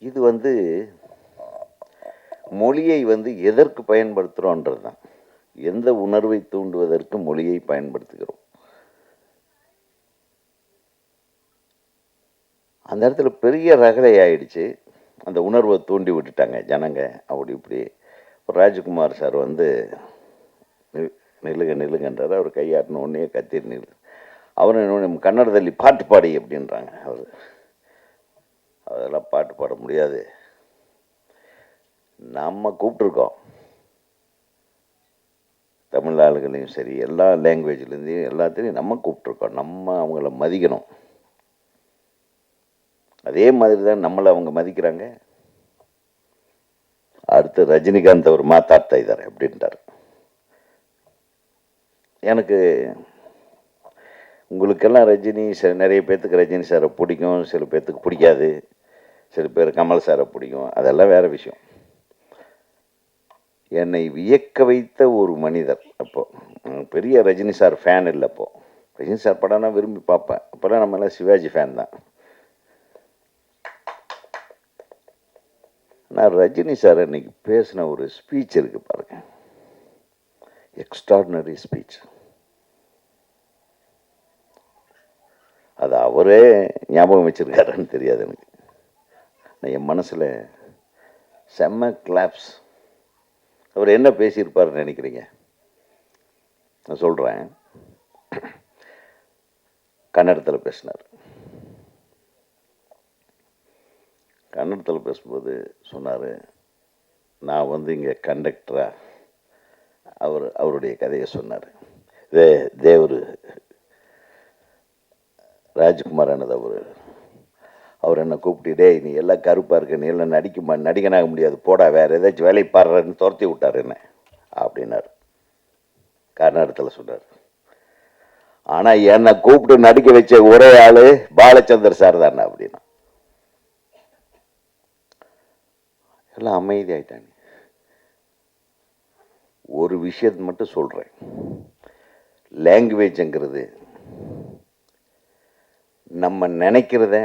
இது வந்து மொழியை வந்து எதற்கு பயன்படுத்துகிறோன்றது தான். எந்த உணர்வை தூண்டுவதற்கு மொழியை பயன்படுத்துகிறோம். அந்த இடத்துல பெரிய ரகலை ஆயிடுச்சு. அந்த உணர்வை தூண்டி விட்டுட்டாங்க ஜனங்க. அப்படி இப்படி ராஜ்குமார் சார் வந்து நில்லுங்கன்றார். அவர் கையாட்டின உடனே கத்திட்டு நில்லு. அவர் நம்ம கன்னடದಲ್ಲಿ பாட்டு பாடி அப்படின்றாங்க. அதெல்லாம் பாட்டு பாட முடியாது, நம்ம கூப்பிட்ருக்கோம் தமிழ் ஆளுகளையும் சரி, எல்லா லாங்குவேஜ்லேருந்து எல்லாத்துலேயும் நம்ம கூப்பிட்ருக்கோம். நம்ம அவங்கள மதிக்கணும். அதே மாதிரி தான் நம்மளை அவங்க மதிக்கிறாங்க. அடுத்து ரஜினிகாந்த் அவர் மாத்தாಡ್ತಾ ಇದ್ದಾರೆ அப்படின்ட்டார். எனக்கு உங்களுக்கெல்லாம் ரஜினி சார், நிறைய பேர்த்துக்கு ரஜினி சாரை பிடிக்கும், சில பேர்த்துக்கு பிடிக்காது, சில பேர் கமல் சாரை பிடிக்கும், அதெல்லாம் வேறு விஷயம். என்னை வியக்க வைத்த ஒரு மனிதர். அப்போது பெரிய ரஜினி சார் ஃபேன் இல்லை. அப்போது ரஜினி சார் படம்னா விரும்பி பார்ப்பேன். அப்போல்லாம் நம்மளாம் சிவாஜி ஃபேன் தான். நான் ரஜினி சார் அன்னைக்கு பேசின ஒரு ஸ்பீச் இருக்குது பாருங்க, எக்ஸ்ட்ராடினரி ஸ்பீச். அது அவரே ஞாபகம் வச்சிருக்காருன்னு தெரியாது எனக்கு. நான் என் மனசில் செம்ம கிளாப்ஸ். அவர் என்ன பேசியிருப்பாருன்னு நினைக்கிறீங்க? நான் சொல்கிறேன். கன்னடத்தில் பேசினார். கன்னடத்தில் பேசும்போது சொன்னார், நான் வந்து இங்கே கண்டக்டராக அவருடைய கதையை சொன்னார். தேவர் ராஜ்குமார் ஆனது அவர் என்னை கூப்பிட்டு, டேய் நீ எல்லாம் கருப்பாக இருக்க, நீ எல்லாம் நடிகனாக முடியாது, போடா வேறு ஏதாச்சும் வேலை பாடுறன்னு துரத்தி விட்டார் என்ன அப்படின்னார். கர்நாடகத்தில் சொன்னார். ஆனால் என்னை கூப்பிட்டு நடிக்க வச்ச ஒரே ஆள் பாலச்சந்தர் சார் தானே அப்படின்னா. எல்லாம் அமைதி ஆயிட்டாங்க. ஒரு விஷயத்தை மட்டும் சொல்கிறேன். லாங்குவேஜுங்கிறது நம்ம நினைக்கிறத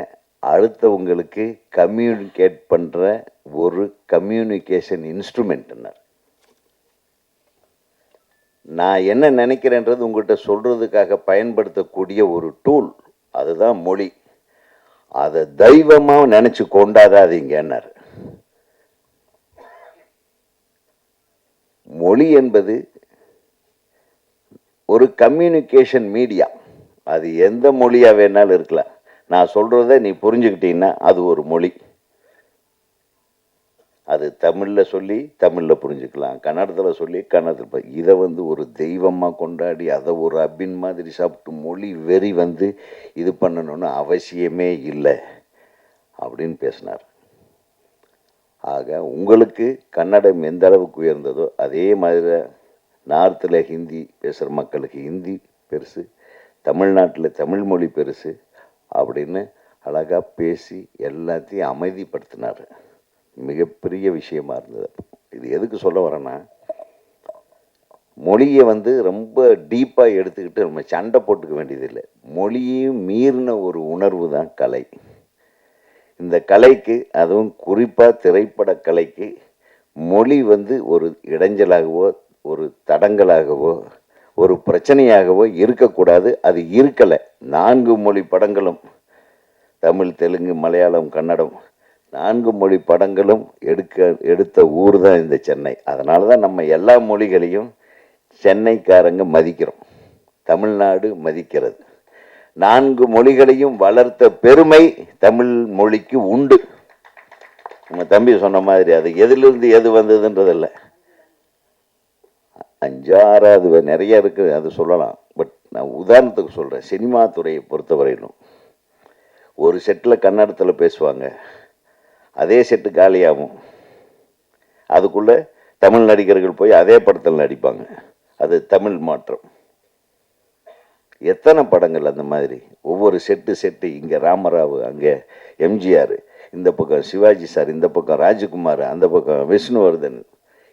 அடுத்தவங்களுக்கு கம்யூனிகேட் பண்ணுற ஒரு கம்யூனிகேஷன் இன்ஸ்ட்ருமெண்ட்னார். நான் என்ன நினைக்கிறேன்றது உங்கள்கிட்ட சொல்கிறதுக்காக பயன்படுத்தக்கூடிய ஒரு டூல், அதுதான் மொழி. அதை தெய்வமாக நினச்சி கொண்டாடாதீங்கன்னார். மொழி என்பது ஒரு கம்யூனிகேஷன் மீடியா. அது எந்த மொழியாக வேணாலும் இருக்கலாம். நான் சொல்கிறத நீ புரிஞ்சுக்கிட்டீங்கன்னா அது ஒரு மொழி. அது தமிழில் சொல்லி தமிழில் புரிஞ்சுக்கலாம், கன்னடத்தில் சொல்லி கன்னடத்தில். இதை ஒரு தெய்வமாக கொண்டாடி அதை ஒரு அபின் மாதிரி சாப்பிட்டு மொழி வெறி இது பண்ணணும்னு அவசியமே இல்லை அப்படின்னு பேசினார். ஆக உங்களுக்கு கன்னடம் எந்த அளவுக்கு உயர்ந்ததோ அதே மாதிரி நார்த்தில் ஹிந்தி பேசுகிற மக்களுக்கு ஹிந்தி பெருசு, தமிழ்நாட்டில் தமிழ் மொழி பெருசு அப்படின்னு அழகாக பேசி எல்லாத்தையும் அமைதிப்படுத்தினார். மிகப்பெரிய விஷயமா இருந்தது. இது எதுக்கு சொல்ல வரேன்னா, மொழியை ரொம்ப டீப்பாக எடுத்துக்கிட்டு நம்ம சண்டை போட்டுக்க வேண்டியதில்லை. மொழியையும் மீறின ஒரு உணர்வு தான் கலை. இந்த கலைக்கு, அதுவும் குறிப்பாக திரைப்பட கலைக்கு, மொழி ஒரு இடைஞ்சலாகவோ ஒரு தடங்கலாகவோ ஒரு பிரச்சனையாகவோ இருக்கக்கூடாது. அது இருக்கலை. 4 மொழி படங்களும், தமிழ், தெலுங்கு, மலையாளம், கன்னடம், 4 மொழி படங்களும் எடுத்த ஊர் தான் இந்த சென்னை. அதனால தான் நம்ம எல்லா மொழிகளையும் சென்னைக்காரங்க மதிக்கிறோம், தமிழ்நாடு மதிக்கிறது. 4 மொழிகளையும் வளர்த்த பெருமை தமிழ் மொழிக்கு உண்டு. நம்ம தம்பி சொன்ன மாதிரி அது எதிலிருந்து எது வந்ததுன்றதில்லை. 5, 6 அது நிறைய இருக்குது, அது சொல்லலாம். பட் நான் உதாரணத்துக்கு சொல்கிறேன். சினிமா துறையை பொறுத்தவரையிலும் ஒரு செட்டில் கன்னடத்தில் பேசுவாங்க, அதே செட்டு காலியாகும், அதுக்குள்ளே தமிழ் நடிகர்கள் போய் அதே படத்தில் நடிப்பாங்க. அது தமிழ் மாற்றம். எத்தனை படங்கள் அந்த மாதிரி. ஒவ்வொரு செட்டு இங்கே ராமராவ், அங்கே எம்ஜிஆர், இந்த பக்கம் சிவாஜி சார், இந்த பக்கம் ராஜகுமார், அந்த பக்கம் விஷ்ணுவர்தன்,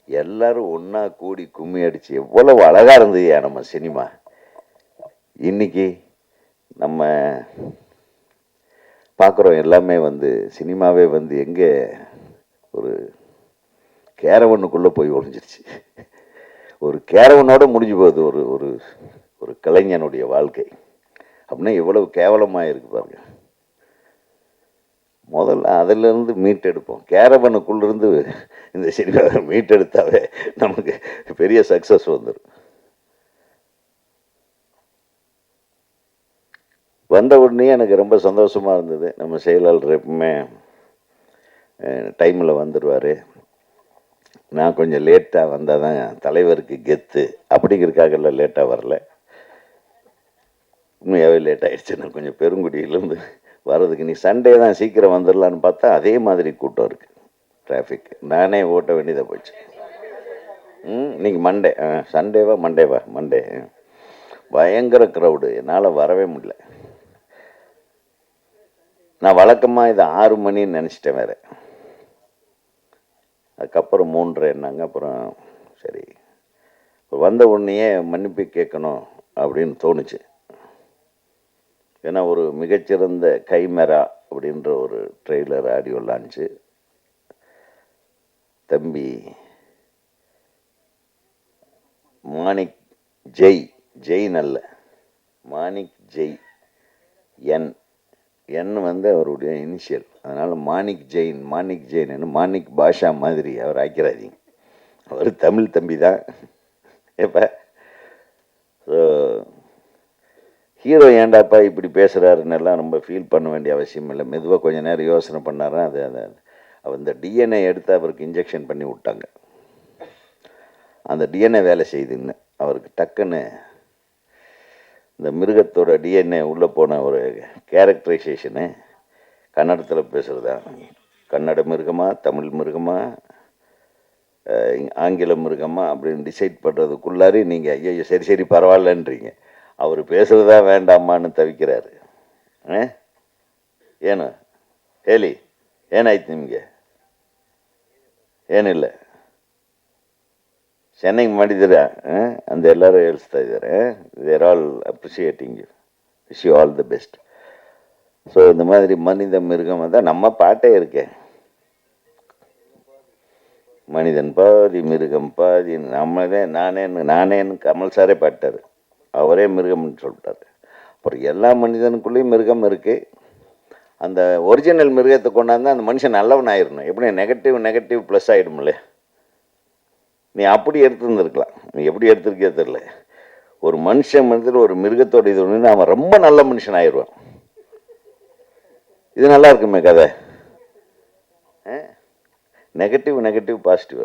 எல்லாரும் ஒன்றா கூடி கும்மி அடித்து எவ்வளவு அழகாக இருந்ததுயா நம்ம சினிமா. இன்னைக்கு நம்ம பார்க்குறோம் எல்லாமே சினிமாவே எங்கே ஒரு கேரவனுக்குள்ளே போய் ஒழிஞ்சிருச்சு. ஒரு கேரவனோட முடிஞ்சு போகுது ஒரு ஒரு ஒரு கலைஞனுடைய வாழ்க்கை. அப்படின்னா எவ்வளவு கேவலமாக இருக்கு பாருங்க. முதல்ல அதிலிருந்து மீட்டெடுப்போம். கேரவனுக்குள்ளிருந்து இந்த சினிமாவை மீட்டெடுத்தாவே நமக்கு பெரிய சக்ஸஸ் வந்துடும். வந்த உடனே எனக்கு ரொம்ப சந்தோஷமாக இருந்தது. நம்ம செயலாளர் எப்பவுமே டைமில் வந்துடுவார். நான் கொஞ்சம் லேட்டாக வந்தால் தான் தலைவருக்கு கெத்து அப்படிங்கிறதுக்காக லேட்டாக வரல. உண்மையாகவே லேட் ஆகிடுச்சு. நான் கொஞ்சம் பெருங்குடியிலேருந்து வர்றதுக்கு நீ சண்டே தான் சீக்கிரம் வந்துடலான்னு பார்த்தா அதே மாதிரி கூட்டம் இருக்குது, டிராஃபிக். நானே ஓட்ட வேண்டியதாக போச்சு. இன்னைக்கு மண்டே, சண்டேவா மண்டே பயங்கர க்ரௌடு. என்னால் வரவே முடியல. நான் வழக்கமாக இது 6 மணின்னு நினச்சிட்டேன் வேறு. அதுக்கப்புறம் 3:30 என்னாங்க. அப்புறம் சரி வந்த உடனேயே மன்னிப்பு கேட்கணும் அப்படின்னு தோணுச்சு. ஏன்னா ஒரு மிகச்சிறந்த கைமேரா அப்படின்ற ஒரு ட்ரெய்லர் ஆடியோ லான்ச்சு தம்பி மாணிக் ஜெய் நல்ல மாணிக் ஜெய் என் அவருடைய இனிஷியல். அதனால் மாணிக் ஜெயின் மாணிக் பாஷா மாதிரி அவர் ஆக்கிறாதீங்க. அவர் தமிழ் தம்பி தான். எப்போ ஸோ ஹீரோ ஏண்டாப்பா இப்படி பேசுகிறாருன்னெல்லாம் ரொம்ப ஃபீல் பண்ண வேண்டிய அவசியம் இல்லை. மெதுவாக கொஞ்சம் நேரம் யோசனை பண்ணாரா அந்த டிஎன்ஏ எடுத்து அவருக்கு இன்ஜெக்ஷன் பண்ணி விட்டாங்க. அந்த டிஎன்ஏ வேலை செய்யுதுன்னு அவருக்கு டக்குன்னு இந்த மிருகத்தோட டிஎன்ஏ உள்ளே போன ஒரு கேரக்டரைசேஷனு கன்னடத்தில் பேசுகிறதா, கன்னட மிருகமா தமிழ் மிருகமா ஆங்கில மிருகமா அப்படின்னு டிசைட் பண்ணுறதுக்குள்ளாரி நீங்கள் ஐயோ சரி பரவாயில்லன்றீங்க. அவர் பேசுகிறதா வேண்டாமான்னு தவிக்கிறாரு. ಏನು ಹೇಳಿ ಏನಾಯ್ತು ನಿಮಗೆ? ಏನಿಲ್ಲ, ಚೆನ್ನಾಗಿ ಮಾಡಿದ್ದೀರಾ ಅಂತ ಎಲ್ಲರೂ ಹೇಳ್ತಾ ಇದ್ದಾರೆ. They are all appreciating you, wish you all the best. So இந்த மாதிரி மனித மிருகம் தான் நம்ம பாட்டே இருக்கே, மனிதன் பாதி மிருகம் பாதி. நம்மளே நானேன்னு கமல் சாரே பாட்டார். அவரே மிருகம்னு சொல்லிட்டாரு. அப்புறம் எல்லா மனிதனுக்குள்ளேயும் மிருகம் இருக்குது. அந்த ஒரிஜினல் மிருகத்தை கொண்டாந்து அந்த மனுஷன் நல்லவன் ஆயிடணும். எப்படி நெகட்டிவ் ப்ளஸ் ஆகிடும்ல. நீ அப்படி எடுத்துருந்துருக்கலாம், நீ எப்படி எடுத்திருக்கே தெரில. ஒரு மனுஷன் மனதில் ஒரு மிருகத்தோட இது ஒன்று அவன் ரொம்ப நல்ல மனுஷன் ஆயிடுவான். இது நல்லா இருக்குமே கதை. Negative positive.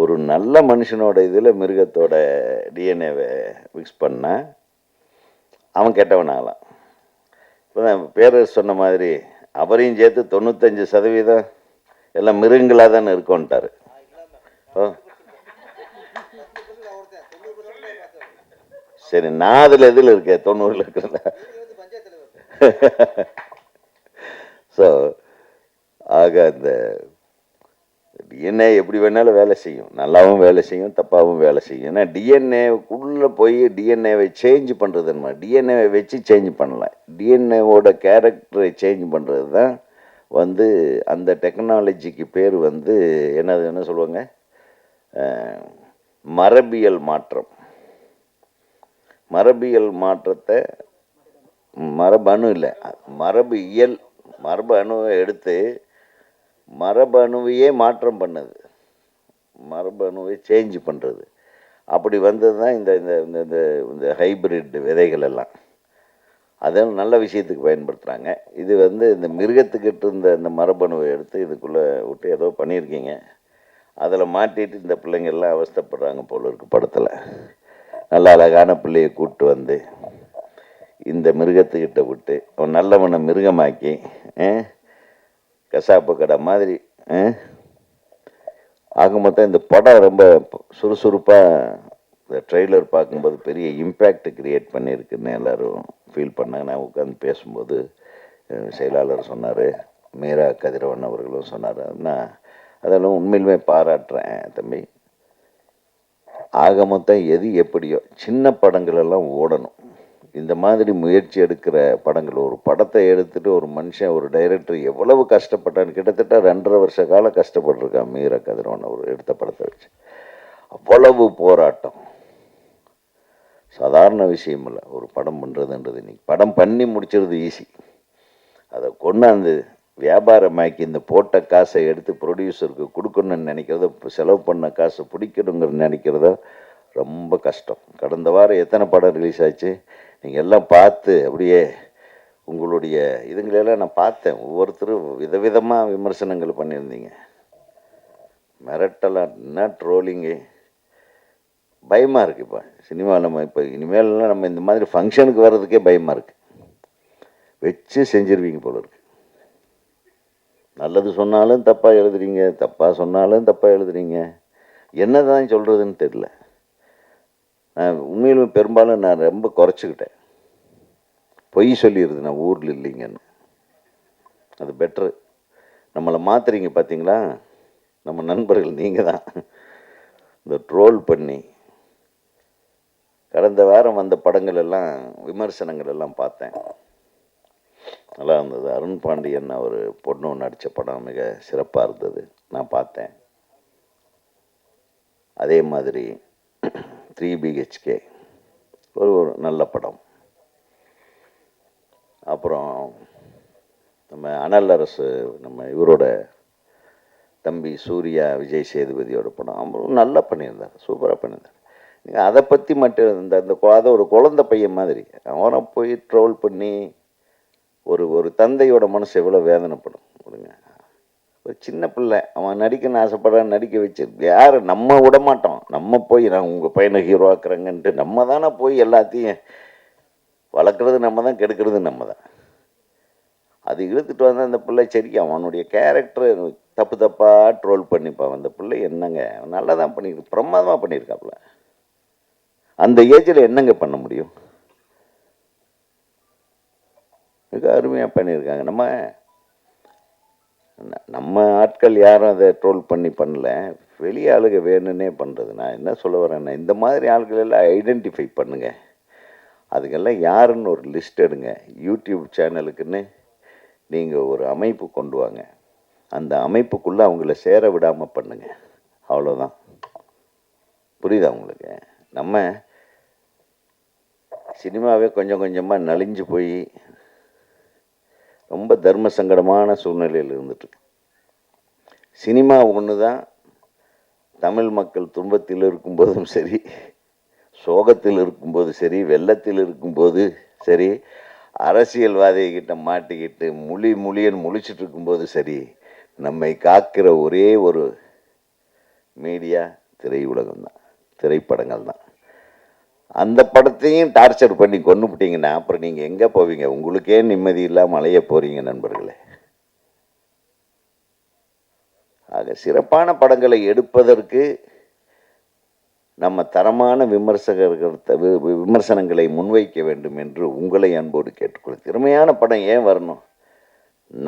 ஒரு நல்ல மனுஷனோட இதில் மிருகத்தோட டிஎன்ஏவை மிக்ஸ் பண்ணால் அவன் கெட்டவன் ஆகலாம். இப்போ தான் பேரர் சொன்ன மாதிரி அவரையும் சேர்த்து 95% எல்லாம் மிருகங்களாக தானே இருக்கோன்ட்டார். சரி, நான் அதில் எதில் இருக்கேன்? 90 இருக்கிறதா? ஸோ ஆக அந்த டிஎன்ஏ எப்படி வேணாலும் வேலை செய்யும், நல்லாவும் வேலை செய்யும், தப்பாகவும் வேலை செய்யும். ஏன்னா டிஎன்ஏக்குள்ளே போய் டிஎன்ஏவை சேஞ்ச் பண்ணுறது நம்ம டிஎன்ஏவை வச்சு சேஞ்ச் பண்ணலாம். டிஎன்ஏவோட கேரக்டரை சேஞ்ச் பண்ணுறது தான் வந்து அந்த டெக்னாலஜிக்கு பேர் வந்து என்ன சொல்லுவாங்க, மரபியல் மாற்றம். மரபியல் மாற்றத்தை மரபணு இல்லை, மரபு அணுவை எடுத்து மரபு அணுவையே மாற்றம் பண்ணது, மரபு அணுவை சேஞ்ச் பண்ணுறது. அப்படி வந்தது தான் இந்த இந்த இந்த ஹைப்ரிட் விதைகள் எல்லாம். அதெல்லாம் நல்ல விஷயத்துக்கு பயன்படுத்துகிறாங்க. இது வந்து இந்த மிருகத்துக்கிட்ட இருந்த இந்த மரபணுவை எடுத்து இதுக்குள்ளே விட்டு ஏதோ பண்ணியிருக்கீங்க. அதில் மாட்டிட்டு இந்த பிள்ளைங்கள்லாம் அவஸ்தைப்படுறாங்க போல இருக்குது படத்தில். நல்ல அழகான பிள்ளையை கூப்பிட்டு வந்து இந்த மிருகத்துக்கிட்ட விட்டு அவன் நல்லவனை மிருகமாக்கி கசாப்பு கடை மாதிரி ஆக மொத்தம் இந்த படம் ரொம்ப சுறுசுறுப்பாக இந்த ட்ரெய்லர் பார்க்கும்போது பெரிய இம்பேக்ட் கிரியேட் பண்ணியிருக்குன்னு எல்லோரும் ஃபீல் பண்ணாங்க. நான் உட்காந்து பேசும்போது செயலாளர் சொன்னார், மீரா கதிரவன் அவர்களும் சொன்னார். நான் அதெல்லாம் உண்மையிலுமே பாராட்டுறேன் தம்பி. ஆக மொத்தம் எது எப்படியோ சின்ன படங்கள் எல்லாம் ஓடணும். இந்த மாதிரி முயற்சி எடுக்கிற படங்கள், ஒரு படத்தை எடுத்துகிட்டு ஒரு மனுஷன் ஒரு டைரக்டர் எவ்வளவு கஷ்டப்பட்டான்னு, கிட்டத்தட்ட 2.5 வருஷ காலம் கஷ்டப்பட்டுருக்கான் மீரா கதிரவன் அவர் எடுத்த படத்தை வச்சு. அவ்வளவு போராட்டம் சாதாரண விஷயம் இல்லை. ஒரு படம் பண்ணுறதுன்றது இன்னைக்கு படம் பண்ணி முடிச்சிருது ஈஸி, அதை கொண்டாந்து வியாபாரமாக்கி இந்த போட்ட காசை எடுத்து ப்ரொடியூசருக்கு கொடுக்கணும்னு நினைக்கிறத, செலவு பண்ண காசை பிடிக்கணுங்கிறது நினைக்கிறத ரொம்ப கஷ்டம். கடந்த வாரம் எத்தனை படம் ரிலீஸ் ஆச்சு நீங்கள் எல்லாம் பார்த்து அப்படியே உங்களுடைய இதுங்களெல்லாம் நான் பார்த்தேன். ஒவ்வொருத்தரும் விதவிதமாக விமர்சனங்கள் பண்ணியிருந்தீங்க. மிரட்டலாம், என்ன ட்ரோலிங்கு, பயமாக இருக்குது. இப்போ சினிமாவில் நம்ம இப்போ இனிமேல்லாம் நம்ம இந்த மாதிரி ஃபங்க்ஷனுக்கு வர்றதுக்கே பயமாக இருக்குது. வச்சு செஞ்சிருவீங்க போல இருக்கு. நல்லது சொன்னாலும் தப்பாக எழுதுறீங்க, தப்பாக சொன்னாலும் தப்பாக எழுதுறீங்க. என்ன தான் சொல்கிறதுன்னு தெரில. நான் உண்மையிலுமே பெரும்பாலும் நான் ரொம்ப குறைச்சிக்கிட்டேன். பொய் சொல்லிடுது நான் ஊரில் இல்லைங்கன்னு. அது பெட்ரு. நம்மளை மாற்றுறீங்க பார்த்தீங்களா, நம்ம நண்பர்கள் நீங்கள் தான். இந்த ட்ரோல் பண்ணி கடந்த வாரம் வந்த படங்கள் எல்லாம் விமர்சனங்கள் எல்லாம் பார்த்தேன். நல்லா இருந்தது. அருண் பாண்டியன் ஒரு பொண்ணு நடித்த படம் மிக சிறப்பாக இருந்தது, நான் பார்த்தேன். அதே மாதிரி 3 BHK ஒரு நல்ல படம். அப்புறம் நம்ம அனல் அரசு, நம்ம இவரோட தம்பி சூர்யா விஜய் சேதுபதியோட படம் அவரும் நல்லா பண்ணியிருந்தார், சூப்பராக பண்ணியிருந்தார். நீங்கள் அதை பற்றி மட்டும் இந்த அதை ஒரு குழந்தை பையன் மாதிரி அவனை போய் ட்ரோல் பண்ணி ஒரு தந்தையோட மனசு எவ்வளோ வேதனைப்படும் கொடுங்க. ஒரு சின்ன பிள்ளை அவன் நடிக்கணும்னு ஆசைப்படுறான், நடிக்க வச்சு யார் நம்ம விட மாட்டோம். நம்ம போய் நான் உங்கள் பையனை ஹீரோ ஆக்குறேங்கன்ட்டு நம்ம தானே போய் எல்லாத்தையும் வளர்க்குறது நம்ம தான், கெடுக்கிறது நம்ம தான். அது இழுத்துட்டு வந்தால் அந்த பிள்ளை சரி அவனுடைய கேரக்டர் தப்பாக ட்ரோல் பண்ணிப்பான். அந்த பிள்ளை என்னங்க நல்லா தான் பண்ணியிருக்கு, பிரமாதமாக பண்ணியிருக்காப்புல. அந்த ஏஜில் என்னங்க பண்ண முடியும்? மிக அருமையாக பண்ணியிருக்காங்க. நம்ம ஆட்கள் யாரும் அதை ட்ரோல் பண்ணல, வெளியே ஆளுங்க வேணுன்னே பண்ணுறது. நான் என்ன சொல்ல வரேன்னா, இந்த மாதிரி ஆட்கள் எல்லாம் ஐடென்டிஃபை பண்ணுங்கள். அதுக்கெல்லாம் யாருன்னு ஒரு லிஸ்ட் எடுங்க. யூடியூப் சேனலுக்குன்னு நீங்கள் ஒரு அமைப்பு கொண்டு வாங்க. அந்த அமைப்புக்குள்ளே அவங்கள சேர விடாமல் பண்ணுங்க. அவ்வளோதான். புரியுதா உங்களுக்கு? நம்ம சினிமாவே கொஞ்சம் கொஞ்சமாக நலிஞ்சு போய் ரொம்ப தர்ம சங்கடமான சூழ்நிலையில் இருந்துட்டு. சினிமா ஒன்று தான், தமிழ் மக்கள் துன்பத்தில் இருக்கும்போதும் சரி, சோகத்தில் இருக்கும்போது சரி, வெள்ளத்தில் இருக்கும்போது சரி, அரசியல்வாதிகிட்ட மாட்டிக்கிட்டு முழியன்னு முழிச்சிட்டு இருக்கும்போது சரி, நம்மை காக்கிற ஒரே ஒரு மீடியா திரையுலகம் தான், திரைப்படங்கள் தான். அந்த படத்தையும் டார்ச்சர் பண்ணி கொண்டுபிட்டீங்கன்னா அப்புறம் நீங்கள் எங்கே போவீங்க? உங்களுக்கே நிம்மதி இல்லாமல் அலைய போகிறீங்க நண்பர்களே. ஆக சிறப்பான படங்களை எடுப்பதற்கு நம்ம தரமான விமர்சனங்களை முன்வைக்க வேண்டும் என்று உங்களை அன்போடு கேட்டுக்கொள். திறமையான படம் ஏன் வரணும்?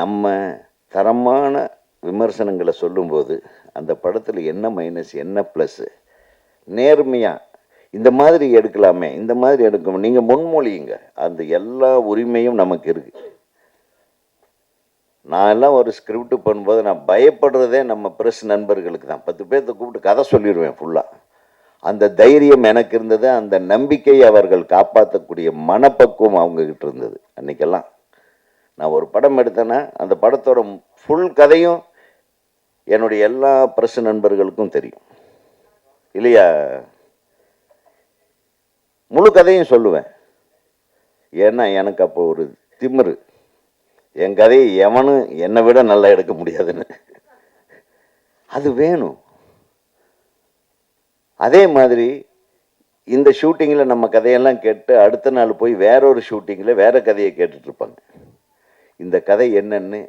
நம்ம தரமான விமர்சனங்களை சொல்லும்போது அந்த படத்தில் என்ன மைனஸ் என்ன ப்ளஸ்ஸு நேர்மையாக இந்த மாதிரி எடுக்கலாமே, இந்த மாதிரி எடுக்கணும், நீங்கள் முன்மொழியுங்க. அந்த எல்லா உரிமையும் நமக்கு இருக்குது. நான் எல்லாம் ஒரு ஸ்கிரிப்ட் பண்ணும்போது நான் பயப்படுறதே நம்ம ப்ரெஸ் நண்பர்களுக்கு தான். 10 பேர்த்த கூப்பிட்டு கதை சொல்லிடுவேன் ஃபுல்லாக. அந்த தைரியம் எனக்கு இருந்தது, அந்த நம்பிக்கை அவர்கள் காப்பாற்றக்கூடிய மனப்பக்குவம் அவங்கக்கிட்ட இருந்தது. அன்றைக்கெல்லாம் நான் ஒரு படம் எடுத்தேன்னா அந்த படத்தோட ஃபுல் கதையும் என்னுடைய எல்லா ப்ரெஸ் நண்பர்களுக்கும் தெரியும் இல்லையா? முழு கதையும் சொல்லுவேன். ஏன்னா எனக்கு அப்போ ஒரு திமிரு, என் கதையை எவனும் என்னை விட நல்லா எடுக்க முடியாதுன்னு. அது வேணும். அதே மாதிரி இந்த ஷூட்டிங்கில் நம்ம கதையெல்லாம் கேட்டு அடுத்த நாள் போய் வேறொரு ஷூட்டிங்கில் வேற கதையை கேட்டுட்ருப்பாங்க. இந்த கதை என்னன்னு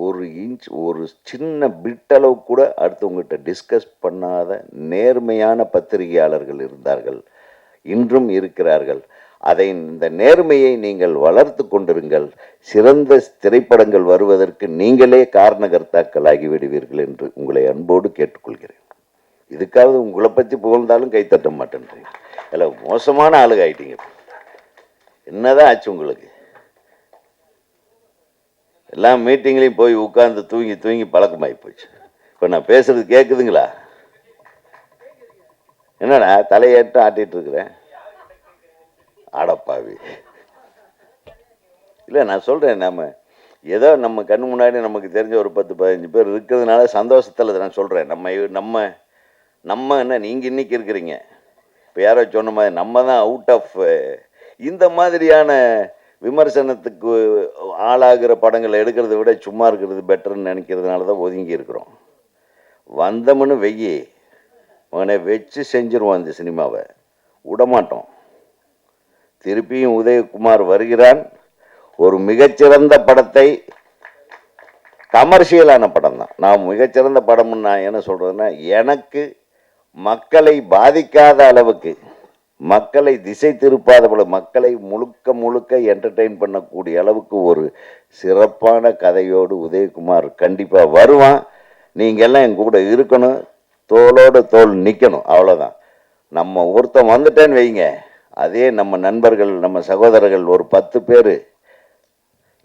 ஒரு இன்ச் ஒரு சின்ன பிட்டளவு கூட அடுத்தவங்ககிட்ட டிஸ்கஸ் பண்ணாத நேர்மையான பத்திரிகையாளர்கள் இருந்தார்கள், இன்றும் இருக்கிறார்கள். இந்த நேர்மையை நீங்கள் வளர்த்து கொண்டிருங்கள். சிறந்த திரைப்படங்கள் வருவதற்கு நீங்களே காரணகர்த்தாக்கள் ஆகிவிடுவீர்கள் என்று உங்களை அன்போடு கேட்டுக்கொள்கிறேன். இதுக்காவது உங்களை பற்றி புகழ்ந்தாலும் கைத்தட்ட மாட்டேன்றீங்க. இல்லை, மோசமான ஆளுக ஆயிட்டீங்க. என்னதான் ஆச்சு உங்களுக்கு? எல்லா மீட்டிங்லையும் போய் உட்கார்ந்து தூங்கி தூங்கி பழக்கமாகி போச்சு. இப்போ நான் பேசுறது கேட்குதுங்களா? என்னடா தலையேட்டு ஆட்டிட்டு இருக்கிறேன்? ஆடப்பாவி. இல்லை, நான் சொல்கிறேன், ஏதோ நம்ம கண்ணு முன்னாடி நமக்கு தெரிஞ்ச ஒரு 10-15 பேர் இருக்கிறதுனால சந்தோஷத்தில் நான் சொல்கிறேன். நம்ம என்ன நீங்கள் இன்னைக்கு இருக்கிறீங்க, இப்போ யாரோ சொன்ன மாதிரி நம்ம தான் அவுட் ஆஃப் இந்த மாதிரியான விமர்சனத்துக்கு ஆளாகிற படங்களை எடுக்கிறத விட சும்மா இருக்கிறது பெட்டர்னு நினைக்கிறதுனால தான் ஒதுங்கி இருக்கிறோம். வந்தோம்னு வெய்யி அவனை வச்சு செஞ்சிருவான். இந்த சினிமாவை விடமாட்டோம். திருப்பியும் உதயகுமார் வருகிறான். ஒரு மிகச்சிறந்த படத்தை, கமர்ஷியலான படம் தான். நான் மிகச்சிறந்த படம்னு நான் என்ன சொல்கிறேன்னா, எனக்கு மக்களை பாதிக்காத அளவுக்கு, மக்களை திசை திருப்பாத போல, மக்களை முழுக்க என்டர்டெயின் பண்ணக்கூடிய அளவுக்கு ஒரு சிறப்பான கதையோடு உதயகுமார் கண்டிப்பாக வருவான். நீங்கள்லாம் என் கூட இருக்கணும், தோளோடு தோல் நிற்கணும். அவ்வளோதான். நம்ம ஒருத்தன் வந்துட்டேன்னு வைங்க, அதே நம்ம நண்பர்கள், நம்ம சகோதரர்கள் ஒரு 10 பேர்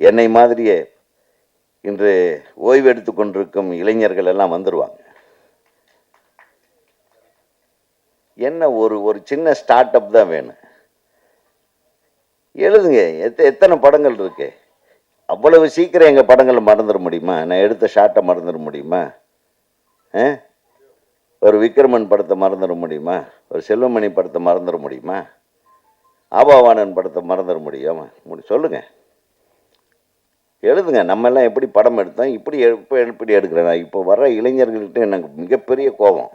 என்னை மாதிரியே இன்று ஓய்வு எடுத்து கொண்டிருக்கும் இளைஞர்கள் எல்லாம் வந்துடுவாங்க. என்ன ஒரு சின்ன ஸ்டார்ட் அப் தான் வேணும். எழுதுங்க. எத்தனை படங்கள் இருக்கு? அவ்வளவு சீக்கிரம் எங்கள் படங்களை மறந்துட முடியுமா? நான் எடுத்த ஷார்ட்டை மறந்துட முடியுமா? ஒரு விக்ரமன் படத்தை மறந்துட முடியுமா? ஒரு செல்வமணி படத்தை மறந்துட முடியுமா? ஆபாவானன் படத்தை மறந்துட முடியாம? சொல்லுங்க, எழுதுங்க. நம்ம எல்லாம் எப்படி படம் எடுத்தோம், எப்படி எடுக்கிறேன். இப்போ வர்ற இளைஞர்கள்ட்ட எனக்கு மிகப்பெரிய கோபம்.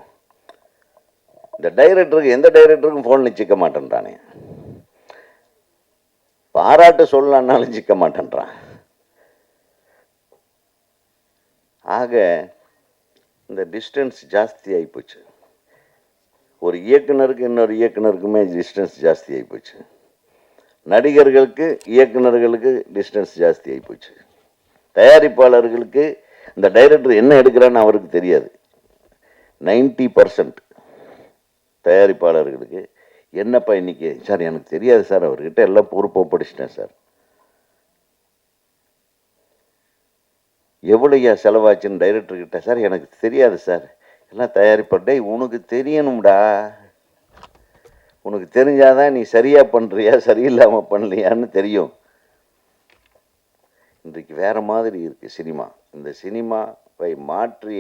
இந்த டைரக்டருக்கு, எந்த டைரக்டருக்கும் ஃபோன் சிக்க மாட்டேன்றானே, பாராட்டு சொல்லலான்னாலும் சிக்க மாட்டேன்றான். ஆக இந்த டிஸ்டன்ஸ் ஜாஸ்தி ஆகிப்போச்சு. ஒரு இயக்குனருக்கு இன்னொரு இயக்குனருக்குமே டிஸ்டன்ஸ் ஜாஸ்தி ஆகிப்போச்சு. நடிகர்களுக்கு இயக்குனர்களுக்கு டிஸ்டன்ஸ் ஜாஸ்தி ஆகிப்போச்சு. தயாரிப்பாளர்களுக்கு இந்த டைரக்டர் என்ன எடுக்கிறான்னு அவருக்கு தெரியாது. 90% தயாரிப்பாளர்களுக்கு என்னப்பா இன்னைக்கு சார் எனக்கு தெரியாது சார், அவர்கிட்ட எல்லாம் பொறுப்பை படிச்சிட்டேன் சார். எவ்வளோயா செலவாச்சுன்னு டைரக்டர்கிட்ட, சார் எனக்கு தெரியாது சார். எல்லாம் தயாரிப்பட்டே உனக்கு தெரியணும்டா. உனக்கு தெரிஞ்சாதான் நீ சரியா பண்ணுறியா சரியில்லாமல் பண்ணலையான்னு தெரியும். இன்றைக்கு வேற மாதிரி இருக்கு சினிமா. இந்த சினிமாவை மாற்றி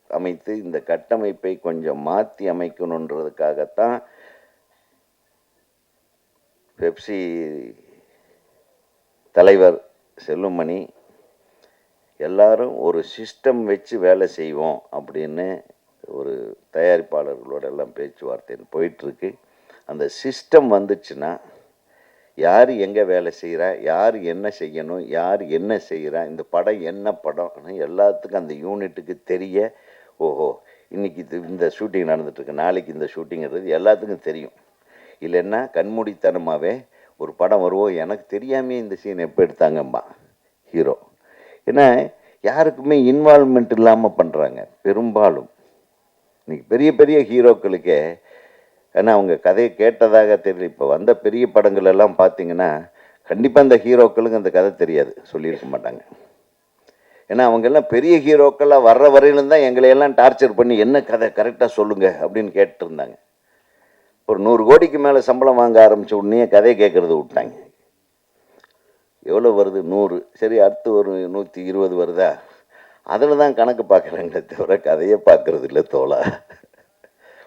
அமைத்து இந்த கட்டமைப்பை கொஞ்சம் மாற்றி அமைக்கணுன்றதுக்காகத்தான் பெப்சி தலைவர் செல்லுமணி எல்லாரும் ஒரு சிஸ்டம் வச்சு வேலை செய்வோம் அப்படின்னு ஒரு தயாரிப்பாளர்களோட எல்லாம் பேச்சுவார்த்தை போயிட்டுருக்கு. அந்த சிஸ்டம் வந்துச்சுன்னா யார் எங்கே வேலை செய்கிறா, யார் என்ன செய்யணும், யார் என்ன செய்கிறா, இந்த படம் என்ன படம்னு எல்லாத்துக்கும் அந்த யூனிட்டுக்கு தெரிய, ஓஹோ இன்றைக்கி இந்த ஷூட்டிங் நடந்துட்டுருக்கு, நாளைக்கு இந்த ஷூட்டிங்கிறது எல்லாத்துக்கும் தெரியும். இல்லைன்னா கண்மூடித்தனமாகவே ஒரு படம் வருவோம், எனக்கு தெரியாமே இந்த சீன் எப்போ எடுத்தாங்கம்மா ஹீரோ. ஏன்னா யாருக்குமே இன்வால்மெண்ட் இல்லாமல் பண்ணுறாங்க பெரும்பாலும். இன்றைக்கி பெரிய பெரிய ஹீரோக்களுக்கே ஏன்னா அவங்க கதையை கேட்டதாக தெரியல. இப்போ வந்த பெரிய படங்கள் எல்லாம் பார்த்தீங்கன்னா கண்டிப்பாக அந்த ஹீரோக்களுக்கு அந்த கதை தெரியாது, சொல்லியிருக்க மாட்டாங்க. ஏன்னா அவங்கெல்லாம் பெரிய ஹீரோக்களாக வர்ற வரையிலும் தான் எங்களையெல்லாம் டார்ச்சர் பண்ணி என்ன கதை கரெக்டாக சொல்லுங்கள் அப்படின்னு கேட்டுருந்தாங்க. ஒரு 100 கோடிக்கு மேலே சம்பளம் வாங்க ஆரம்பித்த உடனே கதையை கேட்குறது விட்டாங்க. எவ்வளோ வருது? 100. சரி, அடுத்து ஒரு 120 வருதா? அதில் தான் கணக்கு பார்க்குறாங்களே தவிர கதையை பார்க்குறது இல்லை தோழா.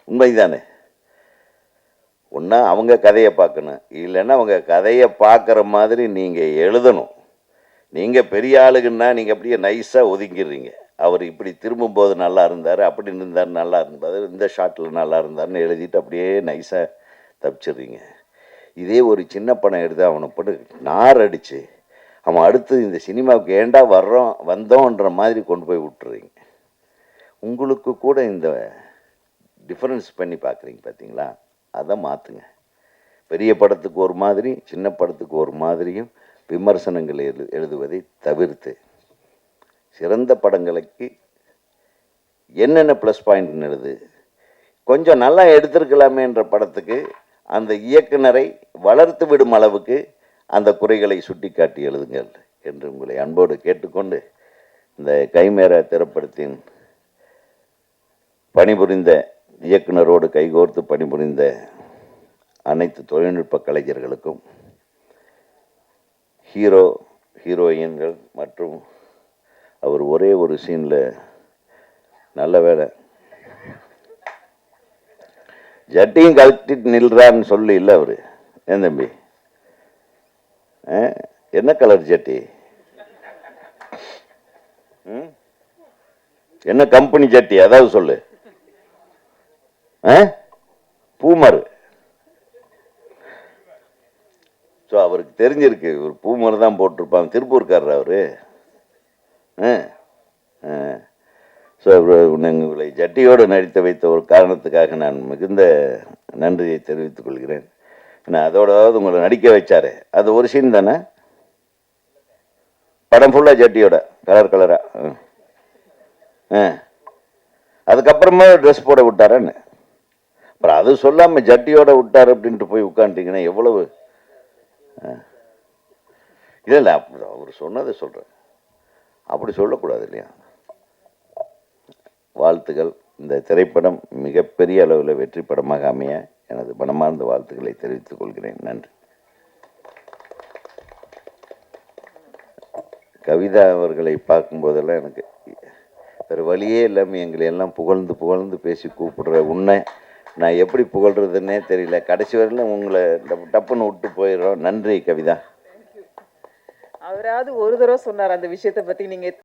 உண்மைதானே? ஒன்றா அவங்க கதையை பார்க்கணும், இல்லைன்னா அவங்க கதையை பார்க்குற மாதிரி நீங்கள் எழுதணும். நீங்கள் பெரிய ஆளுக்குன்னா நீங்கள் அப்படியே நைஸாக ஒதுங்கிடுறீங்க. அவர் இப்படி திரும்பும்போது நல்லா இருந்தார், அப்படி இருந்தார் நல்லா இருந்தார், இந்த ஷாட்டில் நல்லா இருந்தார்னு எழுதிட்டு அப்படியே நைஸாக தப்பிச்சிடுறீங்க. இதே ஒரு சின்ன படம் எடுத்து அவனை போட்டு நார் அடித்து அவன் அடுத்து இந்த சினிமாவுக்கு ஏண்டா வந்தோன்ற மாதிரி கொண்டு போய் விட்டுறீங்க. உங்களுக்கு கூட இந்த டிஃப்ரென்ஸ் பண்ணி பார்க்குறீங்க பார்த்தீங்களா? அதை மாற்றுங்க. பெரிய படத்துக்கு ஒரு மாதிரி, சின்ன படத்துக்கு ஒரு மாதிரியும் விமர்சனங்கள் எழுதுவதை தவிர்த்து சிறந்த படங்களுக்கு என்னென்ன ப்ளஸ் பாயிண்ட் எழுது, கொஞ்சம் நல்லா எடுத்திருக்கலாமேன்ற படத்துக்கு அந்த இயக்குனரை வளர்த்து விடும் அளவுக்கு அந்த குறைகளை சுட்டி காட்டி எழுதுங்கள் என்று உங்களை அன்போடு கேட்டுக்கொண்டு, இந்த கைமேரா திரைப்படத்தின் பணிபுரிந்த இயக்குனரோடு கைகோர்த்து பணிபுரிந்த அனைத்து தொழில்நுட்ப கலைஞர்களுக்கும், ஹீரோயின்கள் மற்றும் அவர் ஒரே ஒரு சீனில் நல்ல வேலை ஜட்டியும் கழட்டிட்டு நில்றான்னு சொல்லி இல்லை அவர். ஏன் தம்பி, என்ன கலர் ஜட்டி, என்ன கம்பெனி ஜட்டி, அதாவது சொல்லு. பூமர். ஸோ அவருக்கு தெரிஞ்சிருக்கு ஒரு பூமர் தான் போட்டிருப்பாங்க. திருப்பூர்காரர் அவரு. ஸோ உங்களை ஜட்டியோடு நடித்து வைத்த ஒரு காரணத்துக்காக நான் மிகுந்த நன்றியை தெரிவித்துக் கொள்கிறேன். ஏன்னா அதோடவாவது உங்களை நடிக்க வச்சாரு. அது ஒரு சீன் தானே, படம் ஃபுல்லாக ஜட்டியோட கலர் கலராக. அதுக்கப்புறமா ட்ரெஸ் போட விட்டாரன்னு, அப்புறம் அது சொல்லாமல் ஜட்டியோட விட்டார் அப்படின்ட்டு போய் உட்காந்துட்டிங்கன்னா எவ்வளவு. இல்லை அப்படி அவர் சொன்னதை சொல்கிறேன், அப்படி சொல்லக்கூடாது இல்லையா. வாழ்த்துக்கள். இந்த திரைப்படம் மிகப்பெரிய அளவில் வெற்றி படமாக அமைய எனது மனமார்ந்த வாழ்த்துக்களை தெரிவித்துக் கொள்கிறேன். நன்றி. கவிதா அவர்களை பார்க்கும்போதெல்லாம் எனக்கு வேறு வழியே இல்லாமல் எங்களை எல்லாம் புகழ்ந்து புகழ்ந்து பேசி கூப்பிடுற உன்னை நான் எப்படி புகழ்றதுன்னே தெரியல. கடைசி வரையிலும் உங்களை டப்புன்னு விட்டு போயிடுறோம். நன்றி கவிதா. அவராவது ஒரு தடவை சொன்னார் அந்த விஷயத்தை பற்றி. நீங்கள்